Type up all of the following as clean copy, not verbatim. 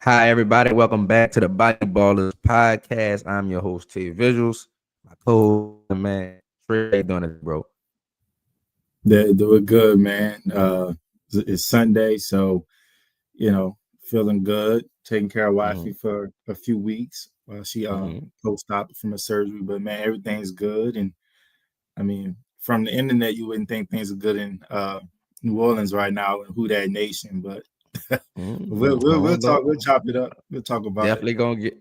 Hi, everybody. Welcome back to the Body Ballers podcast. I'm your host, T Visuals. My co-host, man, Trey, how you doing today, bro? They're doing good, man. It's Sunday, so feeling good. Taking care of Mm-hmm. wifey for a few weeks while she Mm-hmm. post-op from a surgery. But man, everything's good. And I mean, from the internet, you wouldn't think things are good in New Orleans right now and who that nation. But we'll Hold talk. up. We'll chop it up. We'll talk about it.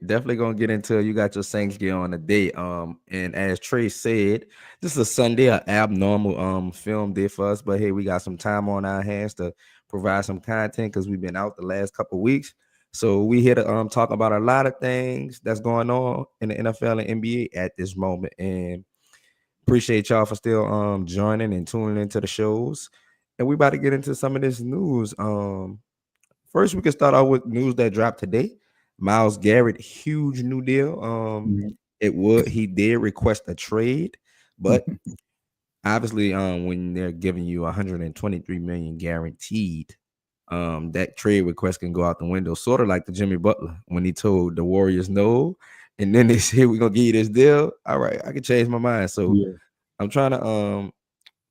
Definitely gonna get into it. You got your Thanksgiving on the day. And as Trey said, this is a Sunday, an abnormal film day for us. But hey, we got some time on our hands to provide some content because we've been out the last couple of weeks. So we here to talk about a lot of things that's going on in the NFL and NBA at this moment. And appreciate y'all for still joining and tuning into the shows. And we about to get into some of this news. First, we can start out with news that dropped today. Myles Garret, huge new deal. Mhm. He did request a trade, but obviously, when they're giving you 123 million guaranteed, that trade request can go out the window. Sort of like the Jimmy Butler when he told the Warriors no, and then they said we're gonna give you this deal. All right, I can change my mind. So Yeah. I'm trying to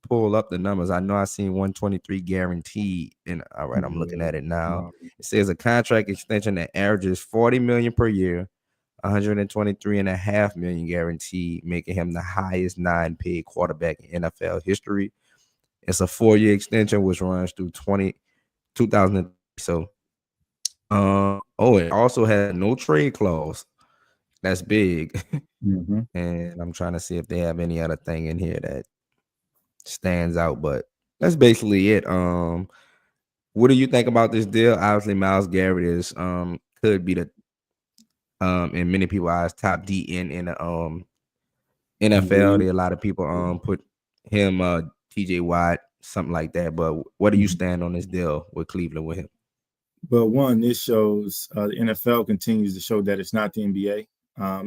pull up the numbers. I know I seen 123 guaranteed, and all right, I'm looking Yeah. at it now. Um, It says a contract extension that averages 40 million per year, 123.5 million guaranteed, making him the highest nine-paid quarterback in NFL history. It's a 4-year extension which runs through 2000. So, it also has a no trade clause. That's big. mhm. And I'm trying to see if they have any other thing in here that stands out, but that's basically it. What do you think about this deal? Obviously, Myles Garrett is could be the in many people's eyes top DN in the And NFL. leave. There are a lot of people put him TJ Watt, something like that. But what do you stand on this deal with Cleveland with him? But one, this shows the NFL continues to show that it's not the NBA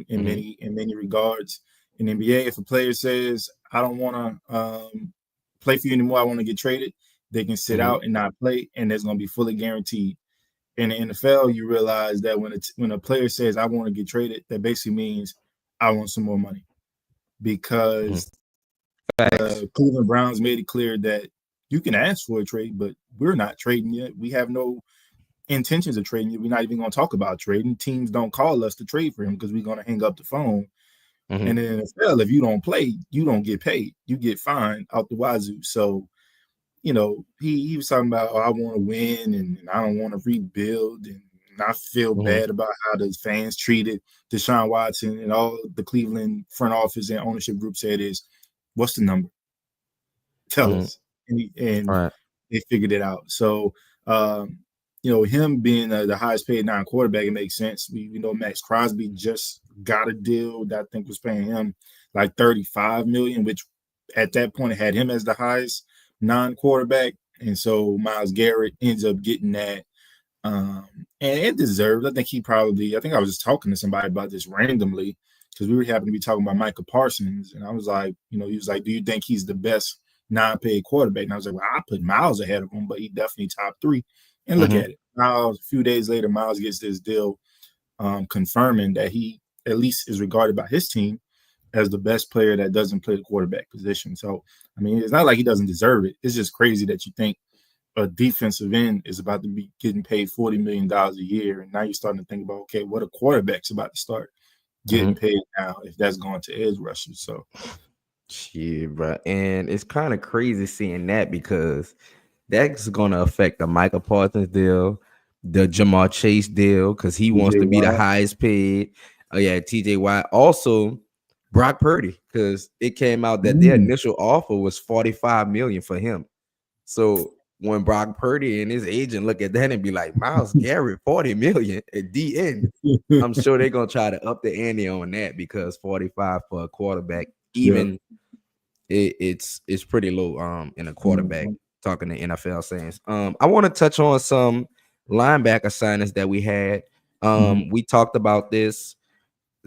in Mm-hmm, many regards. In NBA, if a player says, "I don't want to play for you anymore. I want to get traded," they can sit mm-hmm, out and not play, and there's going to be fully guaranteed. In the NFL, you realize that when a player says, "I want to get traded," that basically means I want some more money mm-hmm. because Facts. the Cleveland Browns made it clear that you can ask for a trade, but we're not trading yet. We have no intentions of trading. We're not even going to talk about trading. Teams don't call us to trade for him because we're going to hang up the phone. Mm-hmm, And in the NFL, if you don't play, you don't get paid. You get fined out the wazoo. So, he was talking about, oh, I want to win and I don't want to rebuild. And I feel mm-hmm, bad about how the fans treated Deshaun Watson, and all the Cleveland front office and ownership group said is, what's the number? Tell mm-hmm. us. And All right. they figured it out. So, him being the highest paid non-quarterback, it makes sense. We know Max Crosby just got a deal that I think was paying him like 35 million, which at that point had him as the highest non-quarterback. And so Myles Garrett ends up getting that. And it deserved. I think I was just talking to somebody about this randomly because we were happening to be talking about Michael Parsons. And I was like, he was like, do you think he's the best non-paid quarterback? And I was like, well, I put Myles ahead of him, but he definitely top three. And look Mm-hmm, at it. Now, a few days later, Myles gets this deal confirming that he at least is regarded by his team as the best player that doesn't play the quarterback position. So, I mean, it's not like he doesn't deserve it. It's just crazy that you think a defensive end is about to be getting paid $40 million a year, and now you're starting to think about, okay, what a quarterback's about to start getting mm-hmm. paid now if that's going to edge rushers. So Shit, bro. And it's kind of crazy seeing that because that's gonna affect the Michael Parsons deal, the Jamar Chase deal, because he wants TJ to be the Watt, highest paid. Oh yeah, TJ Watt. Also, Brock Purdy, because it came out that their mm, initial offer was 45 million for him. So when Brock Purdy and his agent look at that and be like, Myles Garrett, 40 million at DN, I'm sure they're gonna try to up the ante on that because 45 for a quarterback, yeah, even it's pretty low in a quarterback mhm, talking to NFL sayings. I want to touch on some linebacker signings that we had. mhm, We talked about this.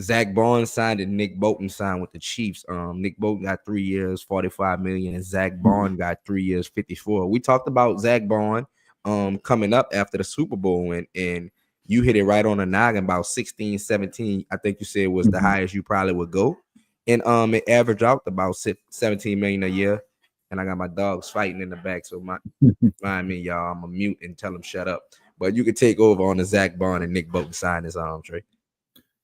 Zach Bond signed and Nick Bolton signed with the Chiefs. Nick Bolton got 3 years, 45 million, and Zach mhm, Bond got 3 years, 54. We talked about Zach Bond coming up after the Super Bowl win, and you hit it right on the noggin. About 16, 17, I think you said was the Mhm. highest you probably would go. And it averaged out about 17 million a year. And I got my dogs fighting in the back. So mind me, y'all. I'm a mute and tell them shut up. But you could take over on the Zach Bond and Nick Bolton sign his Trey.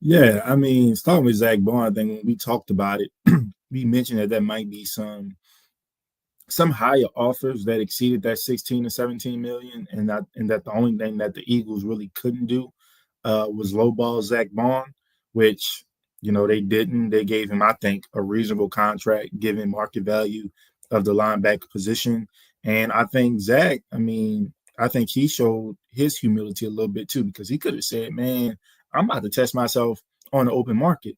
Yeah, I mean, starting with Zach Bond, I think when we talked about it, we mentioned that there might be some higher offers that exceeded that 16 to 17 million, and that the only thing that the Eagles really couldn't do was lowball Zach Bond, which they didn't. They gave him, I think, a reasonable contract given market value of the linebacker position, and I think Zach. I mean, I think he showed his humility a little bit too because he could have said, "Man, I'm about to test myself on the open market."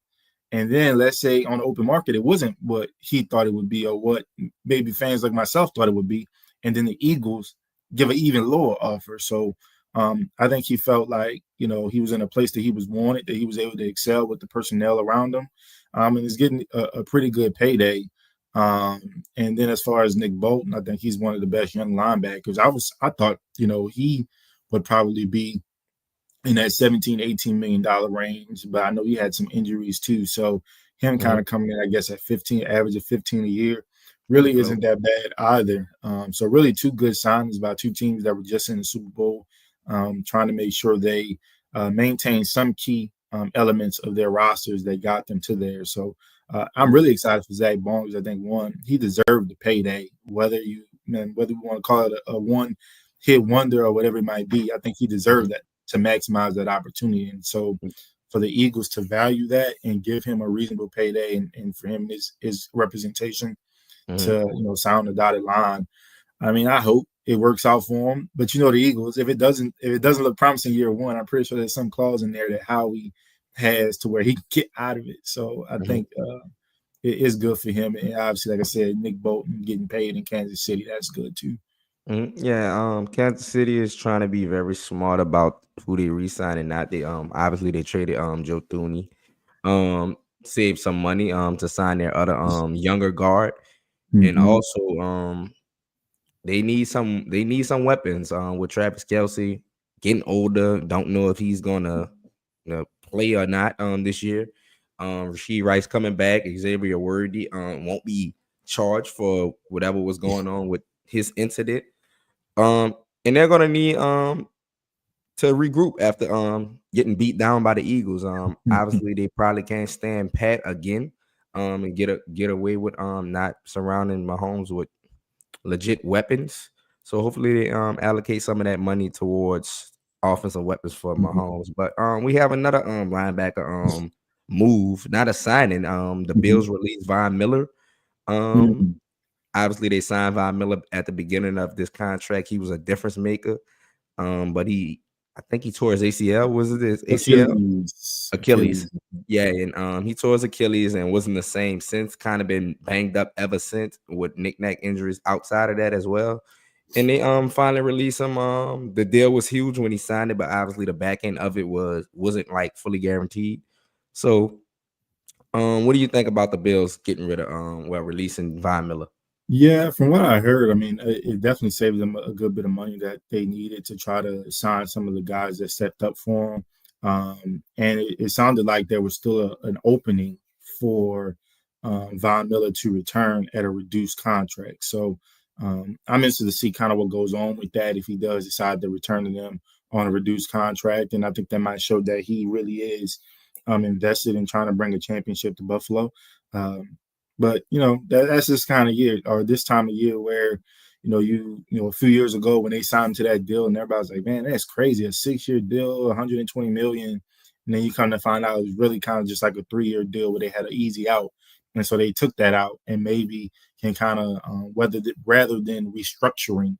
And then let's say on the open market, it wasn't what he thought it would be or what maybe fans like myself thought it would be. And then the Eagles give an even lower offer. So I think he felt like, he was in a place that he was wanted, that he was able to excel with the personnel around him. And he's getting a pretty good payday. And then as far as Nick Bolton, I think he's one of the best young linebackers. I thought, he would probably be in that 17, $18 million range, but I know he had some injuries too. So him kind Mhm. of coming in, I guess, at 15, average of 15 a year, really Well, isn't that bad either. So really two good signings by two teams that were just in the Super Bowl, trying to make sure they maintain some key elements of their rosters that got them to there. So I'm really excited for Zach Bones. I think one, he deserved the payday, whether you want to call it a one hit wonder or whatever it might be. I think he mhm, deserved that to maximize that opportunity. And so for the Eagles to value that and give him a reasonable payday and for him his representation mhm, to sound the dotted line. I mean, I hope it works out for him. But the Eagles, if it doesn't look promising year one, I'm pretty sure there's some clause in there that Howie has to where he can get out of it. So I mhm. think it is good for him. And obviously, like I said, Nick Bolton getting paid in Kansas City, that's good too. Yeah, Kansas City is trying to be very smart about who they re-sign and not. They obviously they traded Joe Thuney, saved some money to sign their other younger guard, and Mm-hmm. also they need some weapons with Travis Kelsey getting older. Don't know if he's gonna play or not this year. Rasheed Rice coming back, Xavier Worthy won't be charged for whatever was going on with his incident. Um, and they're gonna need to regroup after getting beat down by the Eagles. Obviously they probably can't stand pat again. And get away with not surrounding Mahomes with legit weapons. So hopefully they allocate some of that money towards offensive weapons for Mahomes. But we have another linebacker move, not a signing. The Bills released Von Miller. Um Mm-hmm. Obviously they signed Von Miller at the beginning of this contract. He was a difference maker. But I think he tore his ACL. Was it his ACL? Achilles, Achilles. Achilles. Yeah, and he tore his Achilles and wasn't the same since. Kind of been banged up ever since with knick-knack injuries outside of that as well. And they finally released him. The deal was huge when he signed it, but obviously the back end of it wasn't like fully guaranteed. So what do you think about the Bills getting rid of releasing Von Miller? Yeah, from what I heard, I mean, it definitely saved them a good bit of money that they needed to try to sign some of the guys that stepped up for them. And it sounded like there was still an opening for Von Miller to return at a reduced contract. So I'm interested to see kind of what goes on with that if he does decide to return to them on a reduced contract. And I think that might show that he really is invested in trying to bring a championship to Buffalo. Um, but that's this kind of year or this time of year where a few years ago when they signed to that deal and everybody's like, man, that's crazy, a 6-year deal, 120 million, and then you come to find out it was really kind of just like a 3-year deal where they had an easy out, and so they took that out and maybe can kind of rather than restructuring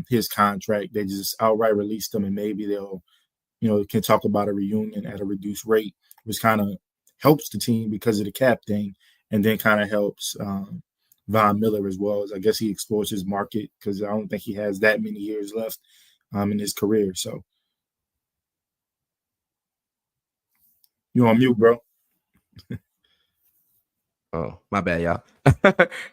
his contract, they just outright released him and maybe they'll can talk about a reunion at a reduced rate, which kind of helps the team because of the cap thing, and then kind of helps Von Miller as well. As I guess he explores his market because I don't think he has that many years left in his career. So you on mute, bro? Oh, my bad, y'all.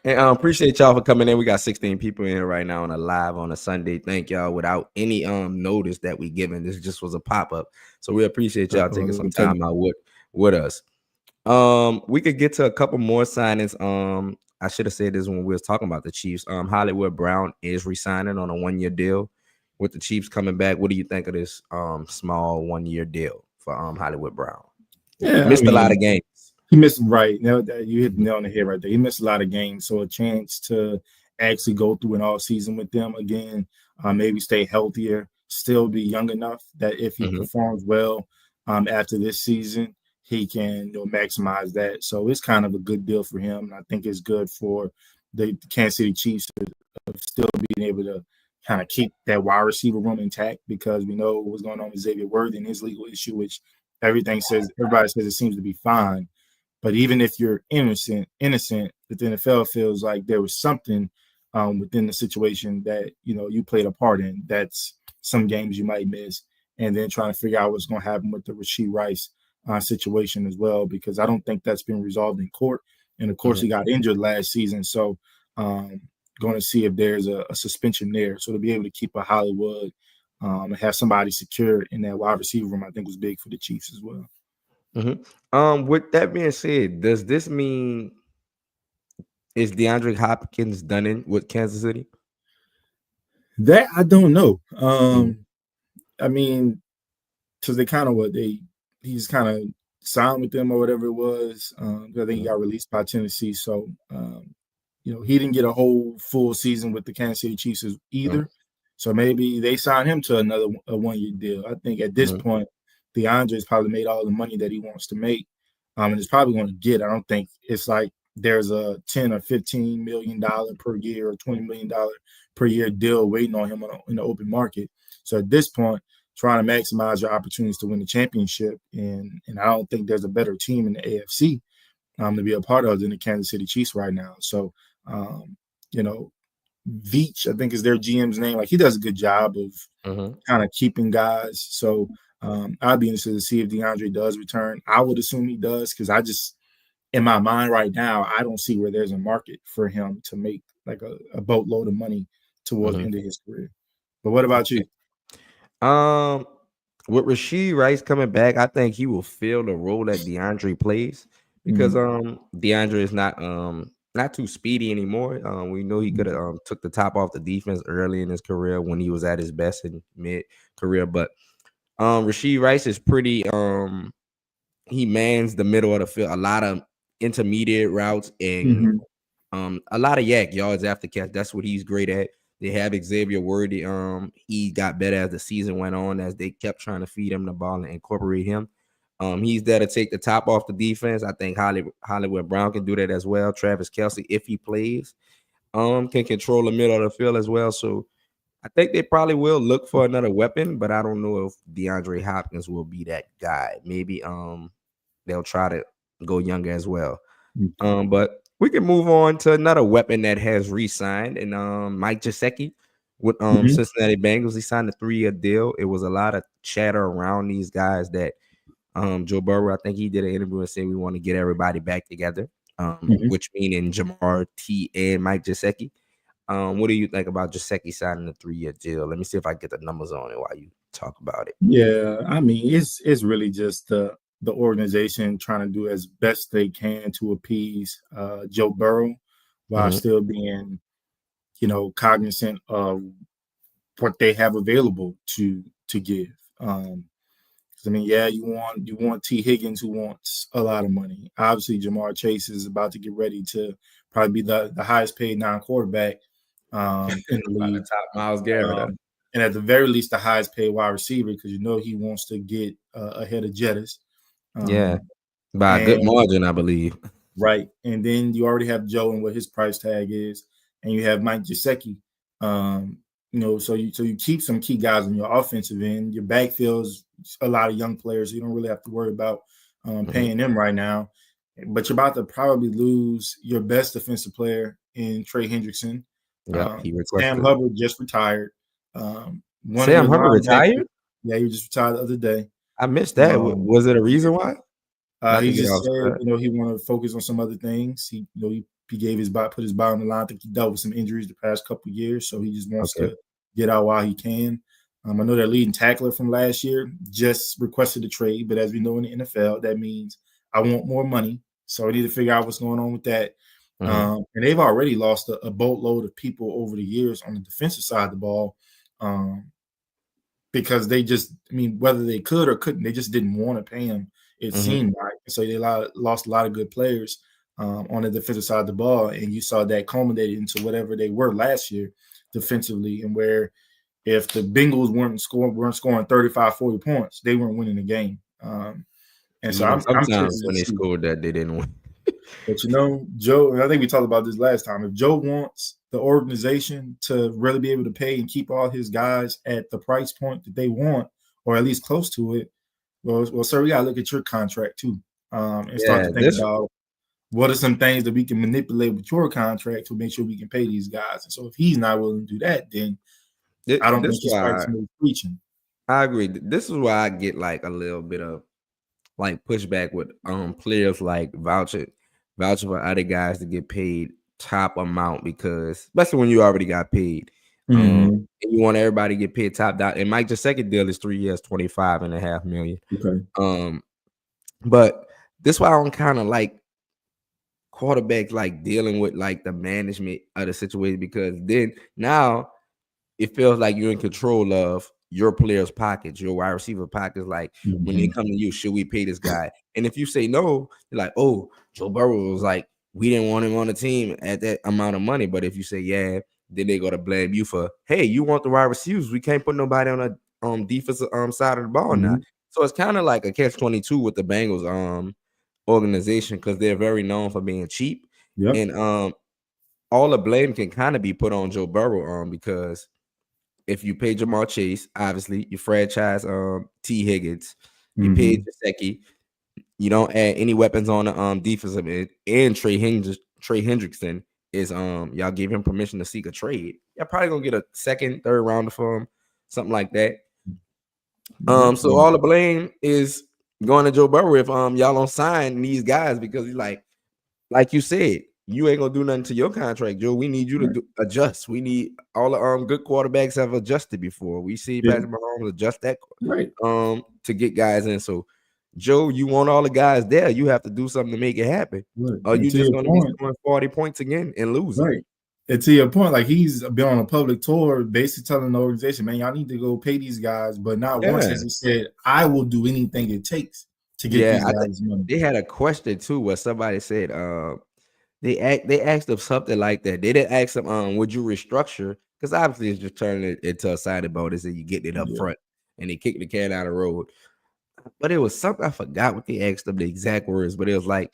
And appreciate y'all for coming in. We got 16 people in here right now on a live on a Sunday. Thank y'all. Without any notice that we given, this just was a pop up. So we appreciate y'all A taking some little time technical. out with us. We could get to a couple more signings. I should have said this when we was talking about the Chiefs. Hollywood Brown is resigning on a 1 year deal with the Chiefs coming back. What do you think of this small 1 year deal for Hollywood Brown? Yeah, I Missed a lot of mean, games. he missed right now. That you hit the Mhm, nail on the head right there. He missed a lot of games, so a chance to actually go through an all season with them again, maybe stay healthier, still be young enough that if he mhm, performs well after this season, he can maximize that. So it's kind of a good deal for him. I think it's good for the Kansas City Chiefs of still being able to kind of keep that wide receiver room intact because we know what's going on with Xavier Worthy and his legal issue, which everybody says it seems to be fine. But even if you're innocent, the NFL feels like there was something within the situation that you played a part in. That's some games you might miss, and then trying to figure out what's going to happen with the Rashee Rice situation as well, because I don't think that's been resolved in court. And of course, mhm, he got injured last season, so um, going to see if there's a suspension there. So to be able to keep a Hollywood and have somebody secure in that wide receiver room, I think was big for the Chiefs as well. mhm. With that being said, does this mean is DeAndre Hopkins done in with Kansas City? That I don't know. Mhm, I mean, because they kind of he's kind of signed with them or whatever it was. I think he mhm, got released by Tennessee, so he didn't get a whole full season with the Kansas City Chiefs mhm, either. So maybe they signed him to another a 1 year deal. I think at this mhm, point, DeAndre's probably made all the money that he wants to make, and it's probably going to get. I don't think it's like there's a $10 or $15 million per year or $20 million per year deal waiting on him in the open market. So at this point, trying to maximize your opportunities to win the championship, and I don't think there's a better team in the AFC to be a part of than the Kansas City Chiefs right now. So, um, you know, Veach, I think is their GM's name. Like he does a good job of mhm. kind of keeping guys. So I'd be interested to see if DeAndre does return. I would assume he does because I just, in my mind right now, I don't see where there's a market for him to make like a boatload of money towards the Mhm. end of his career. But what about you? Um, with Rasheed Rice coming back, I think he will fill the role that DeAndre plays because Mm-hmm. DeAndre is not too speedy anymore. We know he could have took the top off the defense early in his career when he was at his best in mid career, but Rasheed Rice is pretty he mans the middle of the field, a lot of intermediate routes and Mm-hmm. a lot of yak yards after catch. That's what he's great at. They have Xavier Worthy. He got better as the season went on, as they kept trying to feed him the ball and incorporate him. He's there to take the top off the defense. I think Hollywood Brown can do that as well. Travis Kelce, if he plays, can control the middle of the field as well. So I think they probably will look for another weapon, but I don't know if DeAndre Hopkins will be that guy. Maybe they'll try to go younger as well. But we can move on to another weapon that has re-signed, and Mike Gesicki with Mm-hmm. Cincinnati Bengals. He signed a 3 year deal. It was a lot of chatter around these guys that Joe Burrow, I think he did an interview and said we want to get everybody back together. Mm-hmm. Which meaning Jamar T and Mike Gesicki. What do you think about Gesicki signing a 3 year deal? Let me see if I get the numbers on it while you talk about it. Yeah, I mean, it's really just the organization trying to do as best they can to appease Joe Burrow while Mhm, still being, cognizant of what they have available to give. Um, 'Cause, I mean, yeah, you want T Higgins who wants a lot of money. Obviously, Jamar Chase is about to get ready to probably be the highest paid non-quarterback in the About the league. top Myles Garrett. And at the very least, the highest paid wide receiver because he wants to get ahead of Jettis. Yeah, Um, by a good and margin, I believe. right, and then you already have Joe and what his price tag is, and you have Mike Gesicki. So you keep some key guys on your offensive end. Your backfield's a lot of young players. So you don't really have to worry about Mhm. paying them right now. But you're about to probably lose your best defensive player in Trey Hendrickson. Yep, he Sam requested. Hubbard just retired. One of Sam your Hubbard linebackers, retired? yeah, he just retired the other day. I missed that. Um, Was it a reason why? Not to He get just off said, track. he wanted to focus on some other things. He gave his body, put his body on the line. I think he dealt with some injuries the past couple of years, so he just wants Okay. to get out while he can. I know their leading tackler from last year just requested a trade, but as we know in the NFL, that means I want more money. So I need to figure out what's going on with that. Mm-hmm. And they've already lost a boatload of people over the years on the defensive side of the ball. Because they just, whether they could or couldn't, they just didn't want to pay him. It Mm-hmm. seemed like so they lost a lot of good players on the defensive side of the ball, and you saw that culminated into whatever they were last year defensively, and where if the Bengals weren't scoring 35, 40 points, they weren't winning the game. And so Even I'm curious sometimes to when they see. scored that, they didn't win. But Joe, and I think we talked about this last time. If Joe wants the organization to really be able to pay and keep all his guys at the price point that they want, or at least close to it, well, sir, we gotta look at your contract too, and start Yeah, to think this about what are some things that we can manipulate with your contract to make sure we can pay these guys. And so, if he's not willing to do that, then I don't this think he's why practicing preaching. I agree. This is why I get like a little bit of like pushback with players like voucher for other guys to get paid top amount, because especially when you already got paid. Mm-hmm. And you want everybody to get paid top dollar. And Mike, the second deal is 3 years, 25.5 million. Okay. But this why I don't kind of like quarterbacks like dealing with like the management of the situation, because then now it feels like you're in control of your players' pockets, your wide receiver pockets. Like when they Mm-hmm. come to you, should we pay this guy? And if you say no, you're like, oh, Joe Burrow was like, we didn't want him on the team at that amount of money. But if you say yeah, then they go to blame you for, hey, you want the wide receivers? We can't put nobody on the defensive side of the ball now. Mm-hmm. So it's kind of like a catch-22 with the Bengals organization, because they're very known for being cheap, Yep. and all the blame can kind of be put on Joe Burrow because if you pay Jamar Chase, obviously you franchise T. Higgins, you pay Mm-hmm. Gesicki, you don't add any weapons on the defensive end, and Trey Hendrickson is y'all gave him permission to seek a trade. Y'all probably gonna get a second, third rounder for him, something like that. Yep. So all the blame is going to Joe Burrow if y'all don't sign these guys, because he's like you said, you ain't gonna do nothing to your contract, Joe. We need you to Right. adjust. We need all the good quarterbacks have adjusted before. We see Yeah. Patrick Mahomes adjust that Right. to get guys in. So, Joe, you want all the guys there. You have to do something to make it happen. Right. Or And you to just your gonna be point, scoring 40 points again and losing. right. And to your point, like he's been on a public tour, basically telling the organization, "Man, y'all need to go pay these guys." But not once Yeah, has he said, "I will do anything it takes to get yeah. these guys money." They had a question too where somebody said, they asked them something like that. They didn't ask them, would you restructure? Because obviously it's just turning it into a signing bonus and you getting it up Yeah. front, and they kicked the can down the road. But it was something, I forgot what they asked them the exact words, but it was like,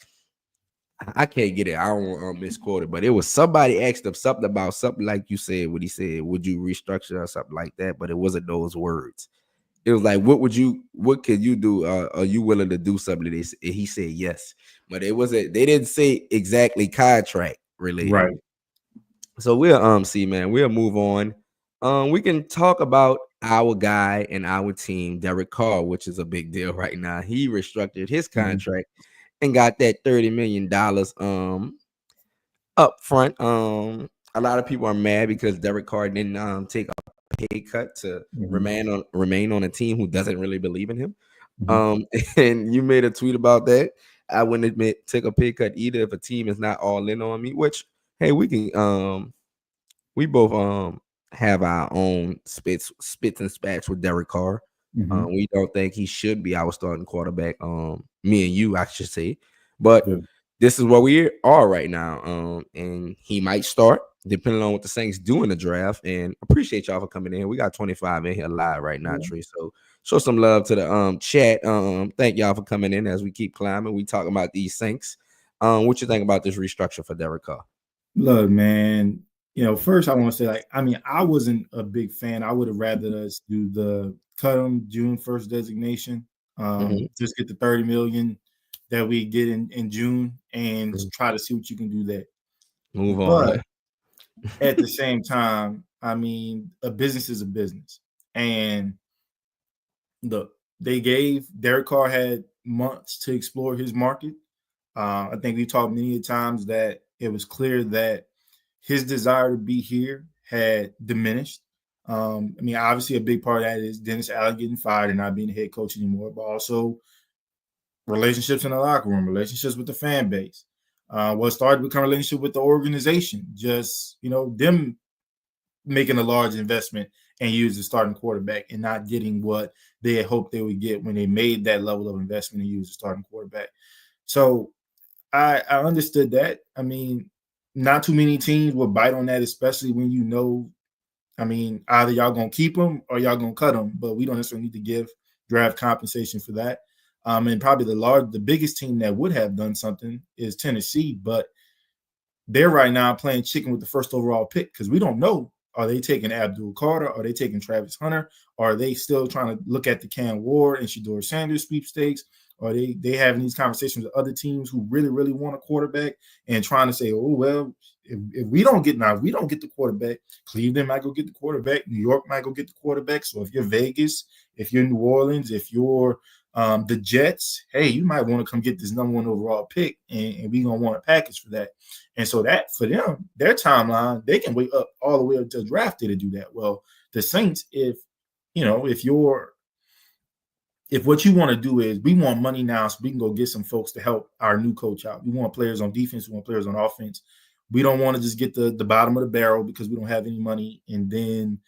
I can't get it. I don't want to misquote it, but it was somebody asked them something about something like you said, what he said, would you restructure or something like that? But it wasn't those words. It was like, what could you do? Are you willing to do something? He said yes, but it wasn't. They didn't say exactly contract related. Right. So we'll see, man. We'll move on. We can talk about our guy and our team, Derek Carr, which is a big deal right now. He restructured his Mhm. contract and got that $30 million up front. A lot of people are mad because Derek Carr didn't take a pay cut to Mhm. remain on a team who doesn't really believe in him. Mhm. And you made a tweet about that. I wouldn't admit take a pay cut either if a team is not all in on me. Which, hey, we both have our own spits and spats with Derek Carr. Mhm. We don't think he should be our starting quarterback. Me and you, I should say, but Yeah. this is where we are right now. And he might start depending on what the Saints do in the draft. And appreciate y'all for coming in. We got 25 in here live right now, Yeah. Trey. So show some love to the chat. Thank y'all for coming in as we keep climbing. We talking about these Saints. What you think about this restructure for Derek Carr? Look, man. First I want to say, like, I wasn't a big fan. I would have rather us do the cut him June 1st designation. Mhm. Just get the 30 million that we get in June and Mhm. try to see what you can do there. Move on. But at the same time, a business is a business. And look, they gave Derek Carr had months to explore his market. I think we talked many times that it was clear that his desire to be here had diminished. I mean, obviously, a big part of that is Dennis Allen getting fired and not being the head coach anymore, but also relationships in the locker room, relationships with the fan base. What started to become a relationship with the organization, just them making a large investment and use the starting quarterback and not getting what they had hoped they would get when they made that level of investment and use the starting quarterback. So I understood that. I mean, not too many teams will bite on that, especially when I mean, either y'all gonna keep them or y'all gonna cut them, but we don't necessarily need to give draft compensation for that. And probably the biggest team that would have done something is Tennessee, but they're right now playing chicken with the first overall pick because we don't know. Are they taking Abdul Carter? Are they taking Travis Hunter? Or are they still trying to look at the Cam Ward and Shedeur Sanders sweepstakes? Or they having these conversations with other teams who really, really want a quarterback and trying to say, oh, well, if we don't get the quarterback, Cleveland might go get the quarterback, New York might go get the quarterback. So if you're Vegas, if you're New Orleans, if you're the Jets, hey, you might want to come get this #1 overall pick, and we're gonna want a package for that. And so that for them, their timeline, they can wait up all the way up to draft day to do that. Well, the Saints, if what you want to do is we want money now so we can go get some folks to help our new coach out. We want players on defense, we want players on offense. We don't want to just get the bottom of the barrel because we don't have any money and then,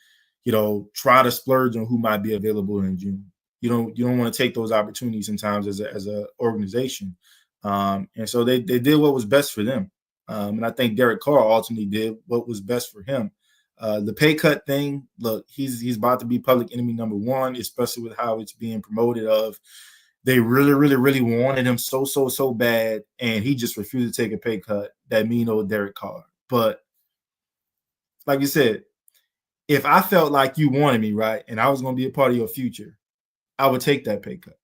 try to splurge on who might be available in June. You don't want to take those opportunities sometimes as a organization. And so they did what was best for them. And I think Derek Carr ultimately did what was best for him. The pay cut thing, look, he's about to be public enemy #1, especially with how it's being promoted of they really, really, really wanted him so bad, and he just refused to take a pay cut. That mean old Derek Carr. But like you said, if I felt like you wanted me, right, and I was going to be a part of your future, I would take that pay cut.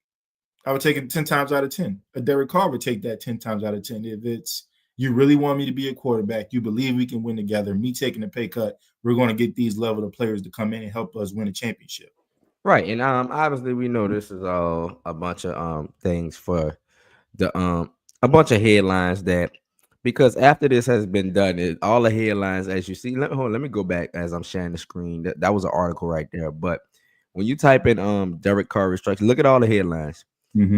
I would take it 10 times out of 10. A Derek Carr would take that 10 times out of 10. If it's you really want me to be a quarterback, you believe we can win together, me taking a pay cut, we're going to get these level of players to come in and help us win a championship. Right, and obviously we know this is all a bunch of things for the a bunch of headlines that because after this has been done, all the headlines as you see. Let me go back as I'm sharing the screen. That was an article right there. But when you type in Derek Carr restructure, look at all the headlines.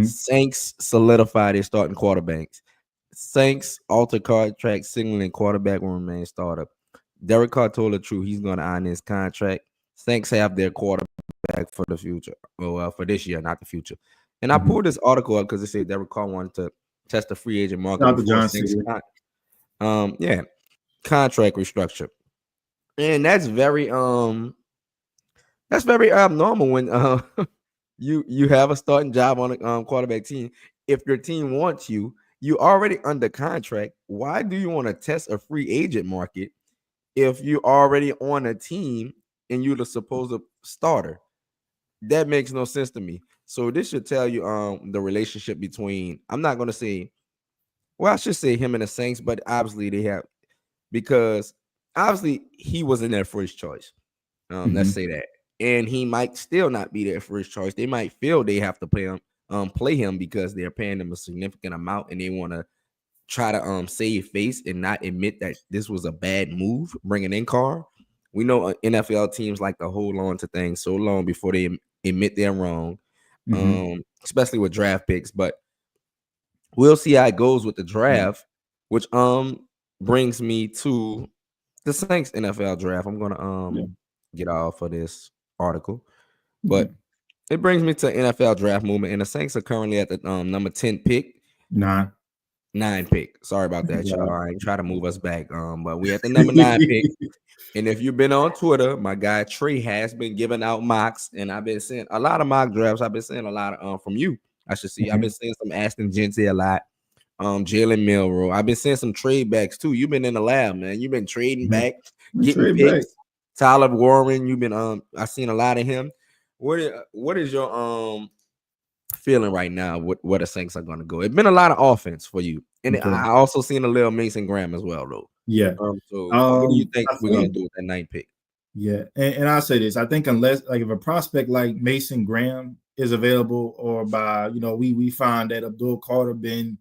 Saints solidify their starting quarterbacks. Saints alter contract signaling quarterback will remain starter. Derek Carr told the truth. He's going to honor his contract. Saints have their quarterback for the future. Well, for this year, not the future. And I pulled this article up because it said Derek Carr wanted to test the free agent market before Saints contract restructure. And that's very abnormal when you have a starting job on a quarterback team. If your team wants you, you already under contract. Why do you want to test a free agent market if you're already on a team and you're the supposed starter? That makes no sense to me. So this should tell you the relationship between, I'm not going to say, well, I should say him and the Saints, but obviously they have, because obviously he wasn't their first choice. Let's say that. And he might still not be their first choice. They might feel they have to play him because they're paying him a significant amount and they want to try to save face and not admit that this was a bad move bringing in Carr. We know NFL teams like to hold on to things so long before they admit they're wrong, especially with draft picks. But we'll see how it goes with the draft, which brings me to the Saints NFL draft. I'm gonna get off of this article, but it brings me to NFL draft movement, and the Saints are currently at the number 10 pick. 9 pick. Sorry about that, y'all. I try to move us back. But we at the number 9 pick. And if you've been on Twitter, my guy Trey has been giving out mocks, and I've been seeing a lot of mock drafts. I've been seeing a lot of from you. I should see. I've been seeing some Aston Genty a lot. Jalen Milroe. I've been seeing some trade backs too. You've been in the lab, man. You've been trading back, getting picks. Tyler Warren. You've been I've seen a lot of him. What is your feeling right now? Where the Saints are going to go? It's been a lot of offense for you, and I also seen a little Mason Graham as well, though. Yeah. So what do you think we're going to do with that 9th pick? Yeah, and I'll say this: I think unless if a prospect like Mason Graham is available, or by we find that Abdul Carter been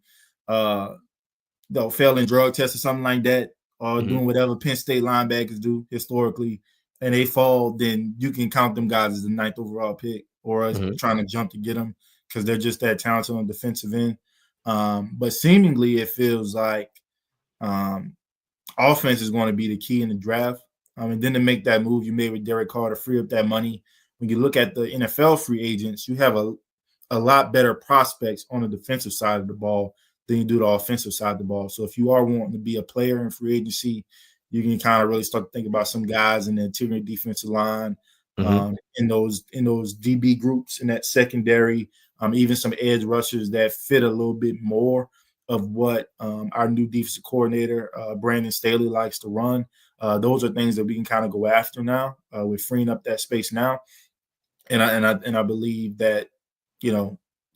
failing drug tests or something like that, or doing whatever Penn State linebackers do historically, and they fall, then you can count them guys as the 9th overall pick, or us trying to jump to get them because they're just that talented on the defensive end. But seemingly, it feels like offense is going to be the key in the draft. And then to make that move you made with Derek Carr to free up that money. When you look at the NFL free agents, you have a lot better prospects on the defensive side of the ball than you do the offensive side of the ball. So if you are wanting to be a player in free agency, you can kind of really start to think about some guys in the interior defensive line, in those DB groups, in that secondary, even some edge rushers that fit a little bit more of what our new defensive coordinator, Brandon Staley, likes to run. Those are things that we can kind of go after now. We're freeing up that space now. And I believe that,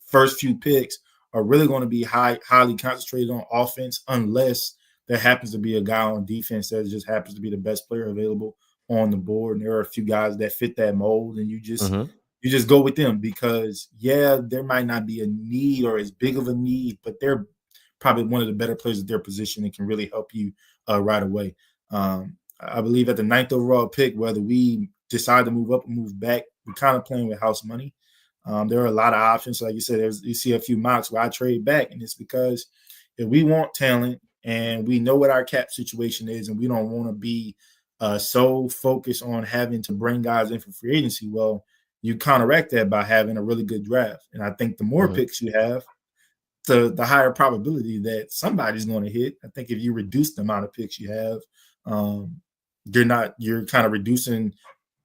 first few picks are really going to be highly concentrated on offense, unless there happens to be a guy on defense that just happens to be the best player available on the board. And there are a few guys that fit that mold, and you just go with them because, there might not be a need or as big of a need, but they're probably one of the better players at their position and can really help you right away. I believe at the 9th overall pick, whether we decide to move up or move back, we're kind of playing with house money. There are a lot of options. Like you said, you see a few mocks where I trade back, and it's because if we want talent and we know what our cap situation is and we don't want to be so focused on having to bring guys in for free agency, well, you counteract that by having a really good draft. And I think the more picks you have, the higher probability that somebody's going to hit. I think if you reduce the amount of picks you have, you're kind of reducing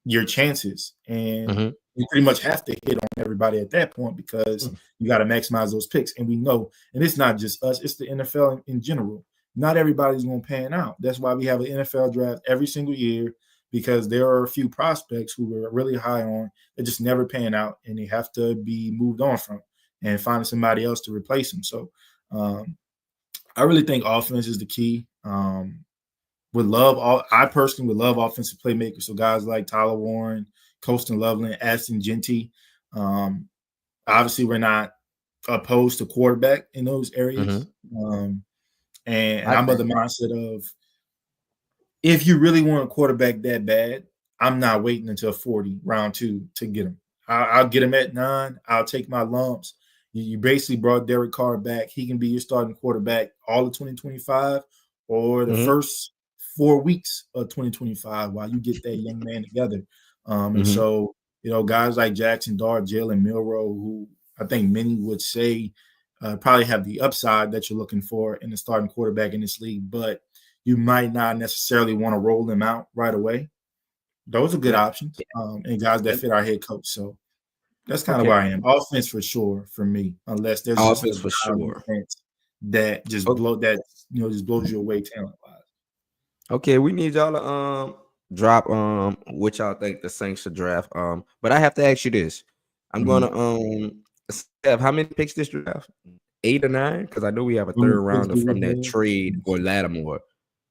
your chances, and you pretty much have to hit on everybody at that point because you got to maximize those picks. And we know, and it's not just us, it's the NFL in general. Not everybody's going to pan out. That's why we have an NFL draft every single year, because there are a few prospects who we're really high on that just never pan out, and they have to be moved on from and finding somebody else to replace them. So I really think offense is the key. I personally would love offensive playmakers. So guys like Tyler Warren, Colston Loveland, Ashton Genty. Obviously, we're not opposed to quarterback in those areas. And I'm of the mindset of, if you really want a quarterback that bad, I'm not waiting until 40, round 2, to get him. I'll get him at 9. I'll take my lumps. You basically brought Derek Carr back. He can be your starting quarterback all of 2025 or the first 4 weeks of 2025 while you get that young man together. And so, guys like Jackson Dart, Jalen Milroe, who I think many would say probably have the upside that you're looking for in the starting quarterback in this league, but you might not necessarily want to roll them out right away. Those are good options, and guys that fit our head coach. So that's kind of where I am. Offense for sure for me, unless there's just a defense that just blows you away talent wise. Okay, we need y'all to drop what y'all think the Saints should draft. But I have to ask you this. I'm gonna have how many picks this draft? 8 or 9? Because I know we have a third rounder from that trade for Lattimore.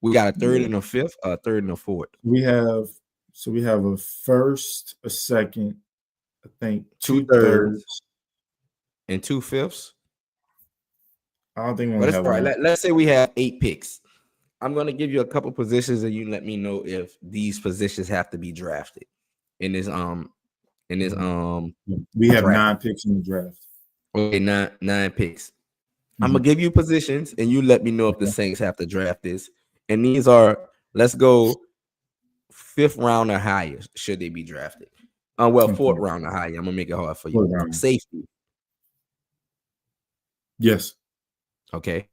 We got a third and a fifth, a third and a fourth. We have a first, a second, I think 2 thirds and 2 fifths. I don't think we're gonna have one. Let's say we have 8 picks. I'm gonna give you a couple positions, and you let me know if these positions have to be drafted in this. We have draft. 9 picks in the draft. Okay, nine picks. I'm gonna give you positions, and you let me know if the Saints have to draft this. And these are, let's go 5th round or higher. Should they be drafted? 4th round or higher. I'm gonna make it hard for you. Safety. Yes. Okay.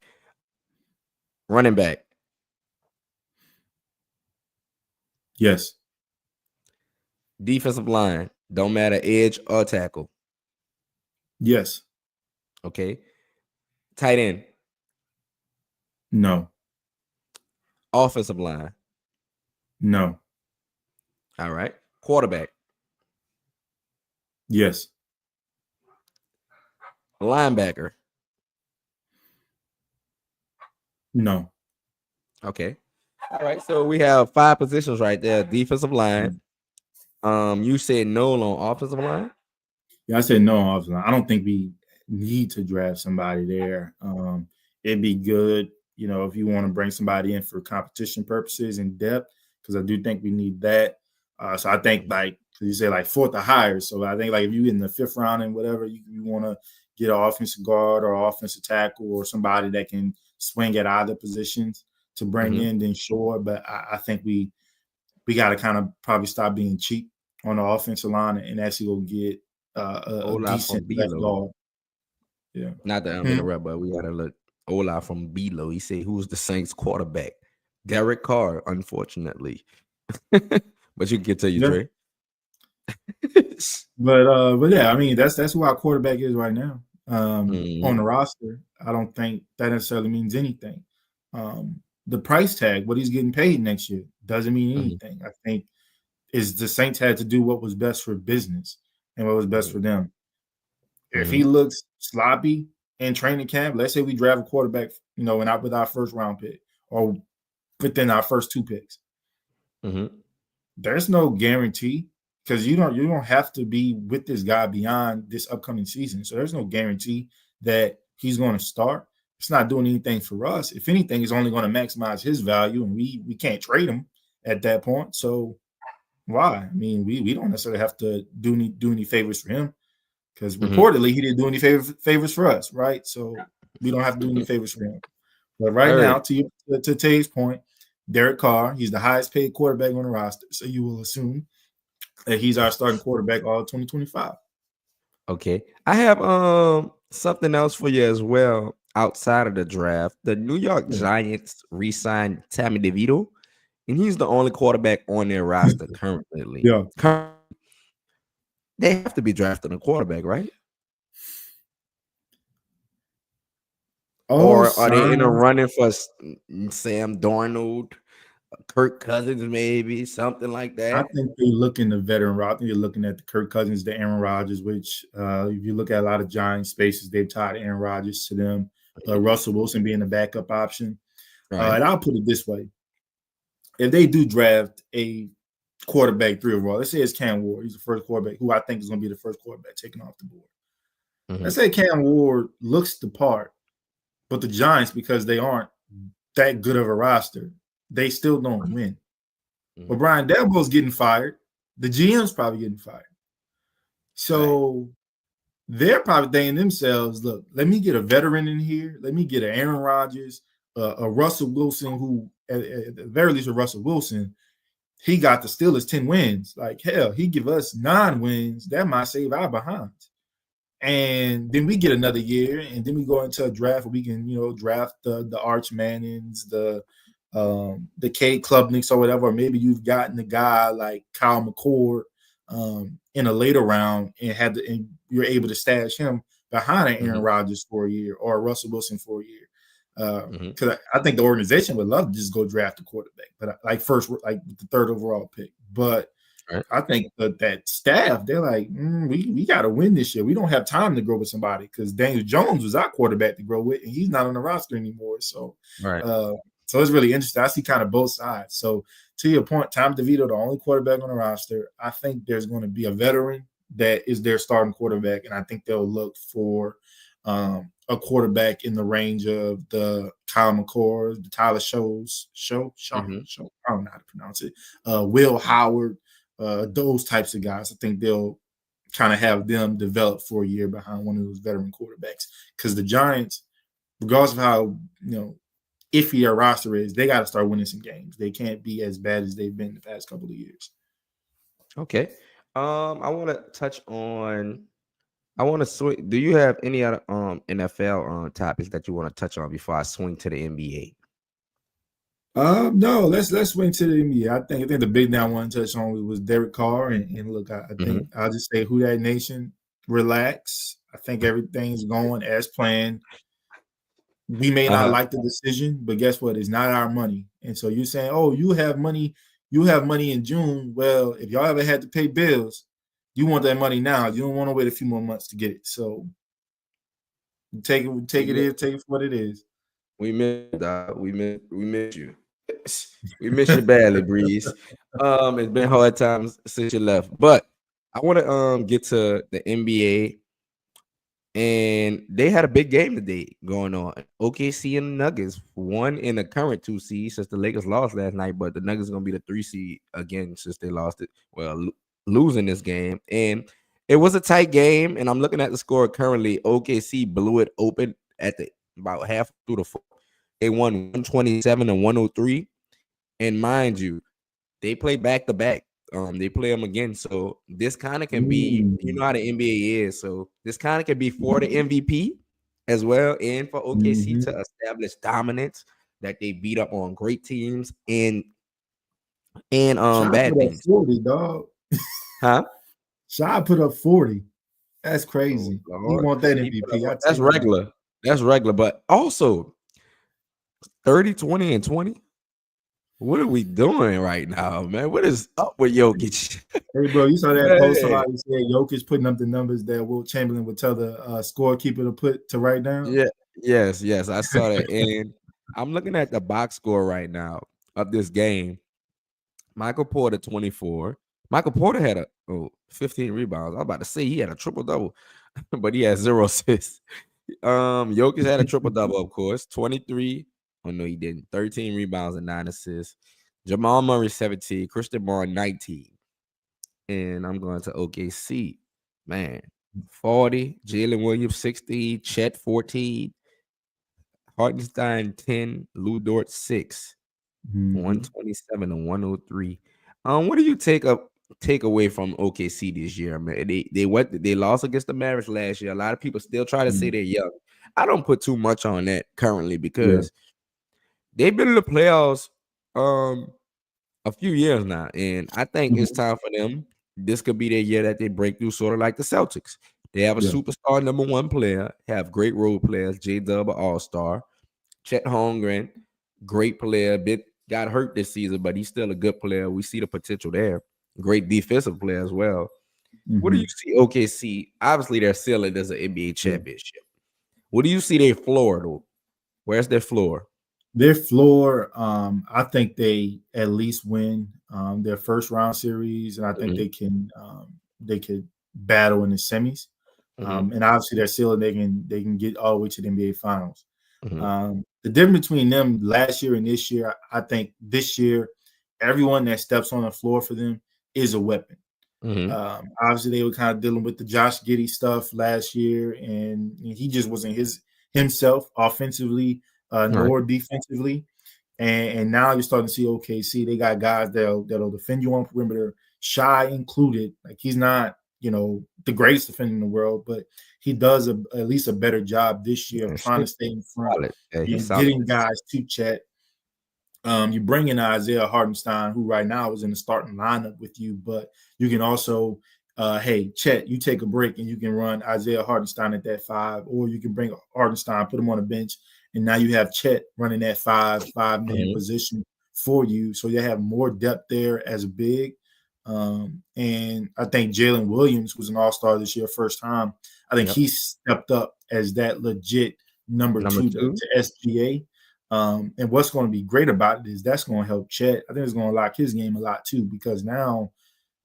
Running back. Yes. Defensive line. Don't matter, edge or tackle. Yes. Okay. Tight end. No. Offensive line. No. All right. Quarterback. Yes. Linebacker. No. Okay. All right. So we have 5 positions right there. Defensive line. You said no on offensive line? Yeah, I said no offseason. I don't think we need to draft somebody there. It'd be good, if you want to bring somebody in for competition purposes and depth, because I do think we need that. So I think Mhm. like you say like fourth or higher. So I think like if you in the fifth round and whatever, you want to get an offensive guard or offensive tackle or somebody that can swing at either positions to bring Mhm. in, then sure. But I think we got to kind of probably stop being cheap on the offensive line and actually go get a Olaf decent from left Below. guard. Yeah. Not that I'm Hmm. interrupt, but we gotta look. Olaf from Below. He said, "Who's the Saints quarterback?" Garret Carr, unfortunately. But you can get to you, Yeah. Dre. But yeah, I mean that's who our quarterback is right now. On Mhm. the roster, I don't think that necessarily means anything. The price tag, what he's getting paid next year, doesn't mean Mhm. anything. I think is the Saints had to do what was best for business and what was best Mhm. for them. If he Mhm. looks sloppy in training camp, let's say we draft a quarterback, with our first round pick or within our first two picks, Mhm. there's no guarantee because you don't have to be with this guy beyond this upcoming season. So there's no guarantee that he's going to start. It's not doing anything for us. If anything, it's only going to maximize his value, and we can't trade him at that point. So why? I mean, we don't necessarily have to do any favors for him because Mhm. reportedly he didn't do any favors for us, right? So we don't have to do any favors for him. But right All now, right. to Tay's point, Derek Carr, he's the highest paid quarterback on the roster. So you will assume that he's our starting quarterback all 2025. Okay. I have something else for you as well outside of the draft. The New York Yeah. Giants re-signed Tammy DeVito, and he's the only quarterback on their roster currently. Yeah. They have to be drafting a quarterback, right? All Or are they in a signs. running for Sam Darnold, Kirk Cousins, maybe something like I that? think they're looking the veteran route. I think you're looking at the Kirk Cousins, the Aaron Rodgers, which if you look at a lot of Giant spaces, they've tied Aaron Rodgers to them. Mhm. Russell Wilson being the backup option. Right. And I'll put it this way: if they do draft a quarterback three overall, let's say it's Cam Ward, he's the first quarterback who I think is going to be the first quarterback taken off the board. Let's Mhm. say Cam Ward looks the part, but the Giants, because they aren't that good of a roster, they still don't win. But Mhm. Brian Daboll's getting fired. The GM's probably getting fired. Right. So they're probably thinking themselves, look, let me get a veteran in here. Let me get an Aaron Rodgers, a Russell Wilson, who at the very least, a Russell Wilson, he got the Steelers 10 wins. Like, hell, he give us 9 wins. That might save our behinds. And then we get another year, and then we go into a draft where we can, draft the Arch Mannings, the K Klubniks or whatever. Or maybe you've gotten a guy like Kyle McCord in a later round and you're able to stash him behind an Aaron Mhm. Rodgers for a year or a Russell Wilson for a year. Mhm. Because I think the organization would love to just go draft a quarterback, but like like the third overall pick. But Right. I think that staff, they're like, we got to win this year. We don't have time to grow with somebody because Daniel Jones was our quarterback to grow with, and he's not on the roster anymore. So, Right. uh, so it's really interesting. I see kind of both sides. So, to your point, Tom DeVito, the only quarterback on the roster, I think there's going to be a veteran that is their starting quarterback, and I think they'll look for a quarterback in the range of the Kyle McCord, the Tyler Mhm. I don't know how to pronounce it. Will Howard, those types of guys. I think they'll kind of have them develop for a year behind one of those veteran quarterbacks. Because the Giants, regardless of how iffy their roster is, they got to start winning some games. They can't be as bad as they've been the past couple of years. Okay. I want to touch on. I want to swing. Do you have any other NFL topics that you want to touch on before I swing to the NBA? No, let's swing to the NBA. I think the big thing I want to touch on was Derek Carr, and look, I think Mhm. I'll just say who that nation, relax. I think everything's going as planned. We may not Uh-huh. like the decision, but guess what? It's not our money. And so you're saying, oh, you have money in June. Well, if y'all ever had to pay bills, you want that money now. You don't want to wait a few more months to get it. So We miss, take it for what it is. we miss you, dog. We miss you. We miss you badly, Breeze. It's been hard times since you left, but I want to get to the NBA, and they had a big game today going on. OKC and the Nuggets won in the current 2 seed since the Lakers lost last night, but the Nuggets gonna be the 3 seed again since they lost it. Well, losing this game, and it was a tight game. And I'm looking at the score currently. OKC blew it open at the about half through the fourth. They won 127 and 103, and mind you, they play back to back. They play them again. So this kind of can be, you Ooh. know how the NBA is. So this kind of can be for the MVP as well, and for OKC Mhm. to establish dominance that they beat up on great teams and Shy bad put up teams. 40, dog. Huh? Shy put up 40. That's Oh crazy. He Lord. want that He put MVP. up I tell that's you that. regular. That's regular. But also 30, 20, and 20. What are we doing right now, man? What is up with Jokic? Hey, bro, you saw that post? Man. Somebody said Jokic putting up the numbers that Will Chamberlain would tell the scorekeeper to put to write down. Yeah, yes, I saw that. And I'm looking at the box score right now of this game. Michael Porter 24. Michael Porter had 15 rebounds. I was about to say he had a triple double, but he had 0 assists. Jokic had a triple double, of course. 23. Oh no, he didn't. 13 rebounds and 9 assists. Jamal Murray 17. Christian Barr 19. And I'm going to OKC. Man, 40. Jalen Williams 16. Chet 14. Hartenstein 10, Lou Dort 6, Mm-hmm. 127 and 103. What do you take away from OKC this year, man? They lost against the Mavericks last year. A lot of people still try to say they're young. I don't put too much on that currently Yeah. because they've been in the playoffs um a few years now, and I think it's Mhm. time for them. This could be their year that they break through, sort of like the Celtics. They have a Yeah. superstar number one player, have great role players. J Dub, an all star. Chet Holmgren, great player, bit got hurt this season, but he's still a good player. We see the potential there. Great defensive player as well. What do you Hmm. see OKC? Obviously, their ceiling is an NBA Yeah. championship. What do you see their floor though? Where's their floor? Their floor, I think they at least win their first round series, and I think Hmm. they could battle in the semis. Hmm. And obviously their ceiling they can get all the way to the NBA finals. Hmm. The difference between them last year and this year, I think this year, everyone that steps on the floor for them is a weapon. Hmm. Obviously, they were kind of dealing with the Josh Giddey stuff last year, and he just wasn't himself offensively Right. nor defensively. And now you're starting to see OKC. They got guys that'll defend you on perimeter, Shy included. Like he's not the greatest defender in the world, but he does at least a better job this year of Yeah, trying shit, to stay in front solid. Yeah, he's and solid. getting guys to Chet. You bring in Isaiah Hartenstein, who right now is in the starting lineup with you, but you can also, hey, Chet, you take a break and you can run Isaiah Hartenstein at that 5, or you can bring Hartenstein, put him on the bench, and now you have Chet running that 5-man Hmm. position for you. So you have more depth there as a big. And I think Jalen Williams was an all-star this year, first time. I think Yep. he stepped up as that legit number Number 2 two. to SGA. And what's going to be great about it is that's going to help Chet. I think it's going to lock his game a lot too, because now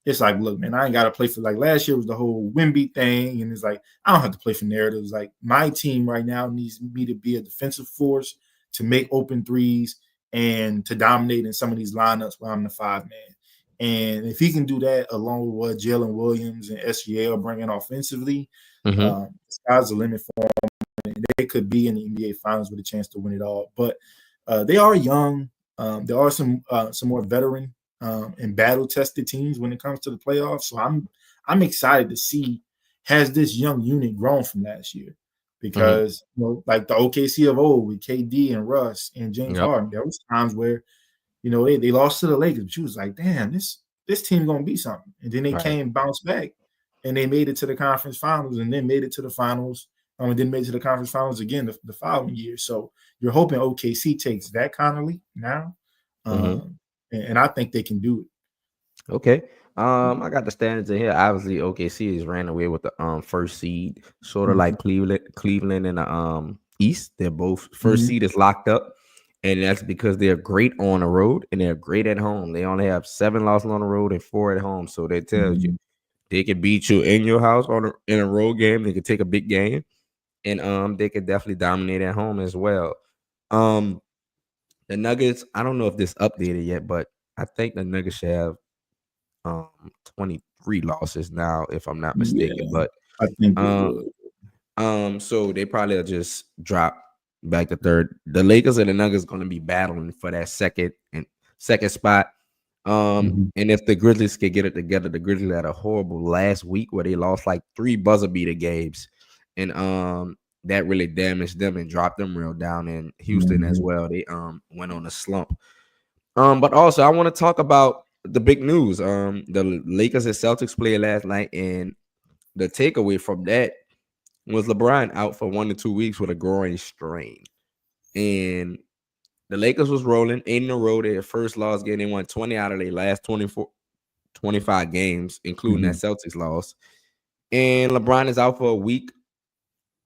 it's like, look, man, I ain't got to play for, like last year was the whole Wimby thing. And it's like, I don't have to play for narratives. Like my team right now needs me to be a defensive force, to make open threes, and to dominate in some of these lineups where I'm the 5-man. And if he can do that along with what Jalen Williams and SGA are bringing offensively, Hmm. the sky's the limit for they could be in the NBA Finals with a chance to win it all. But they are young. There are some more veteran and battle tested teams when it comes to the playoffs. So I'm excited to see, has this young unit grown from last year? Hmm. Because like the OKC of old with KD and Russ and James Yep. Harden, there was times where they lost to the Lakers, but she was like, damn, this team gonna be something. And then they Right. came, bounced back, and they made it to the conference finals, and then made it to the finals, and then made it to the conference finals again the following year. So you're hoping OKC takes that kind of leap now, Hmm. and I think they can do it. Okay. I got the standings in here. Obviously, OKC is ran away with the first seed, sort of Mhm, like Cleveland in the East. They're both first mhm, seed is locked up, and that's because they're great on the road and they're great at home. They only have 7 losses on the road and 4 at home. So that tells you mhm. They could beat you in your house in a road game. They could take a big game, and they could definitely dominate at home as well. Um, the Nuggets. I don't know if this updated yet, but I think the Nuggets should have um 23 losses now, if I'm not mistaken. Yeah, But I think they um, would. so they probably will just drop back to third. The Lakers and the Nuggets going to be battling for that second spot. Mhm. And if the Grizzlies could get it together, the Grizzlies had a horrible last week where they lost like 3 buzzer beater games, and that really damaged them and dropped them real down. In Houston as Mhm. well, they went on a slump. But also I want to talk about the big news. The Lakers and Celtics played last night, and the takeaway from that was LeBron out for 1 to 2 weeks with a groin strain. And the Lakers was rolling 8 in a row. Their first loss game. They won 20 out of their last 25 games, including that Mhm. Celtics loss. And LeBron is out for a week,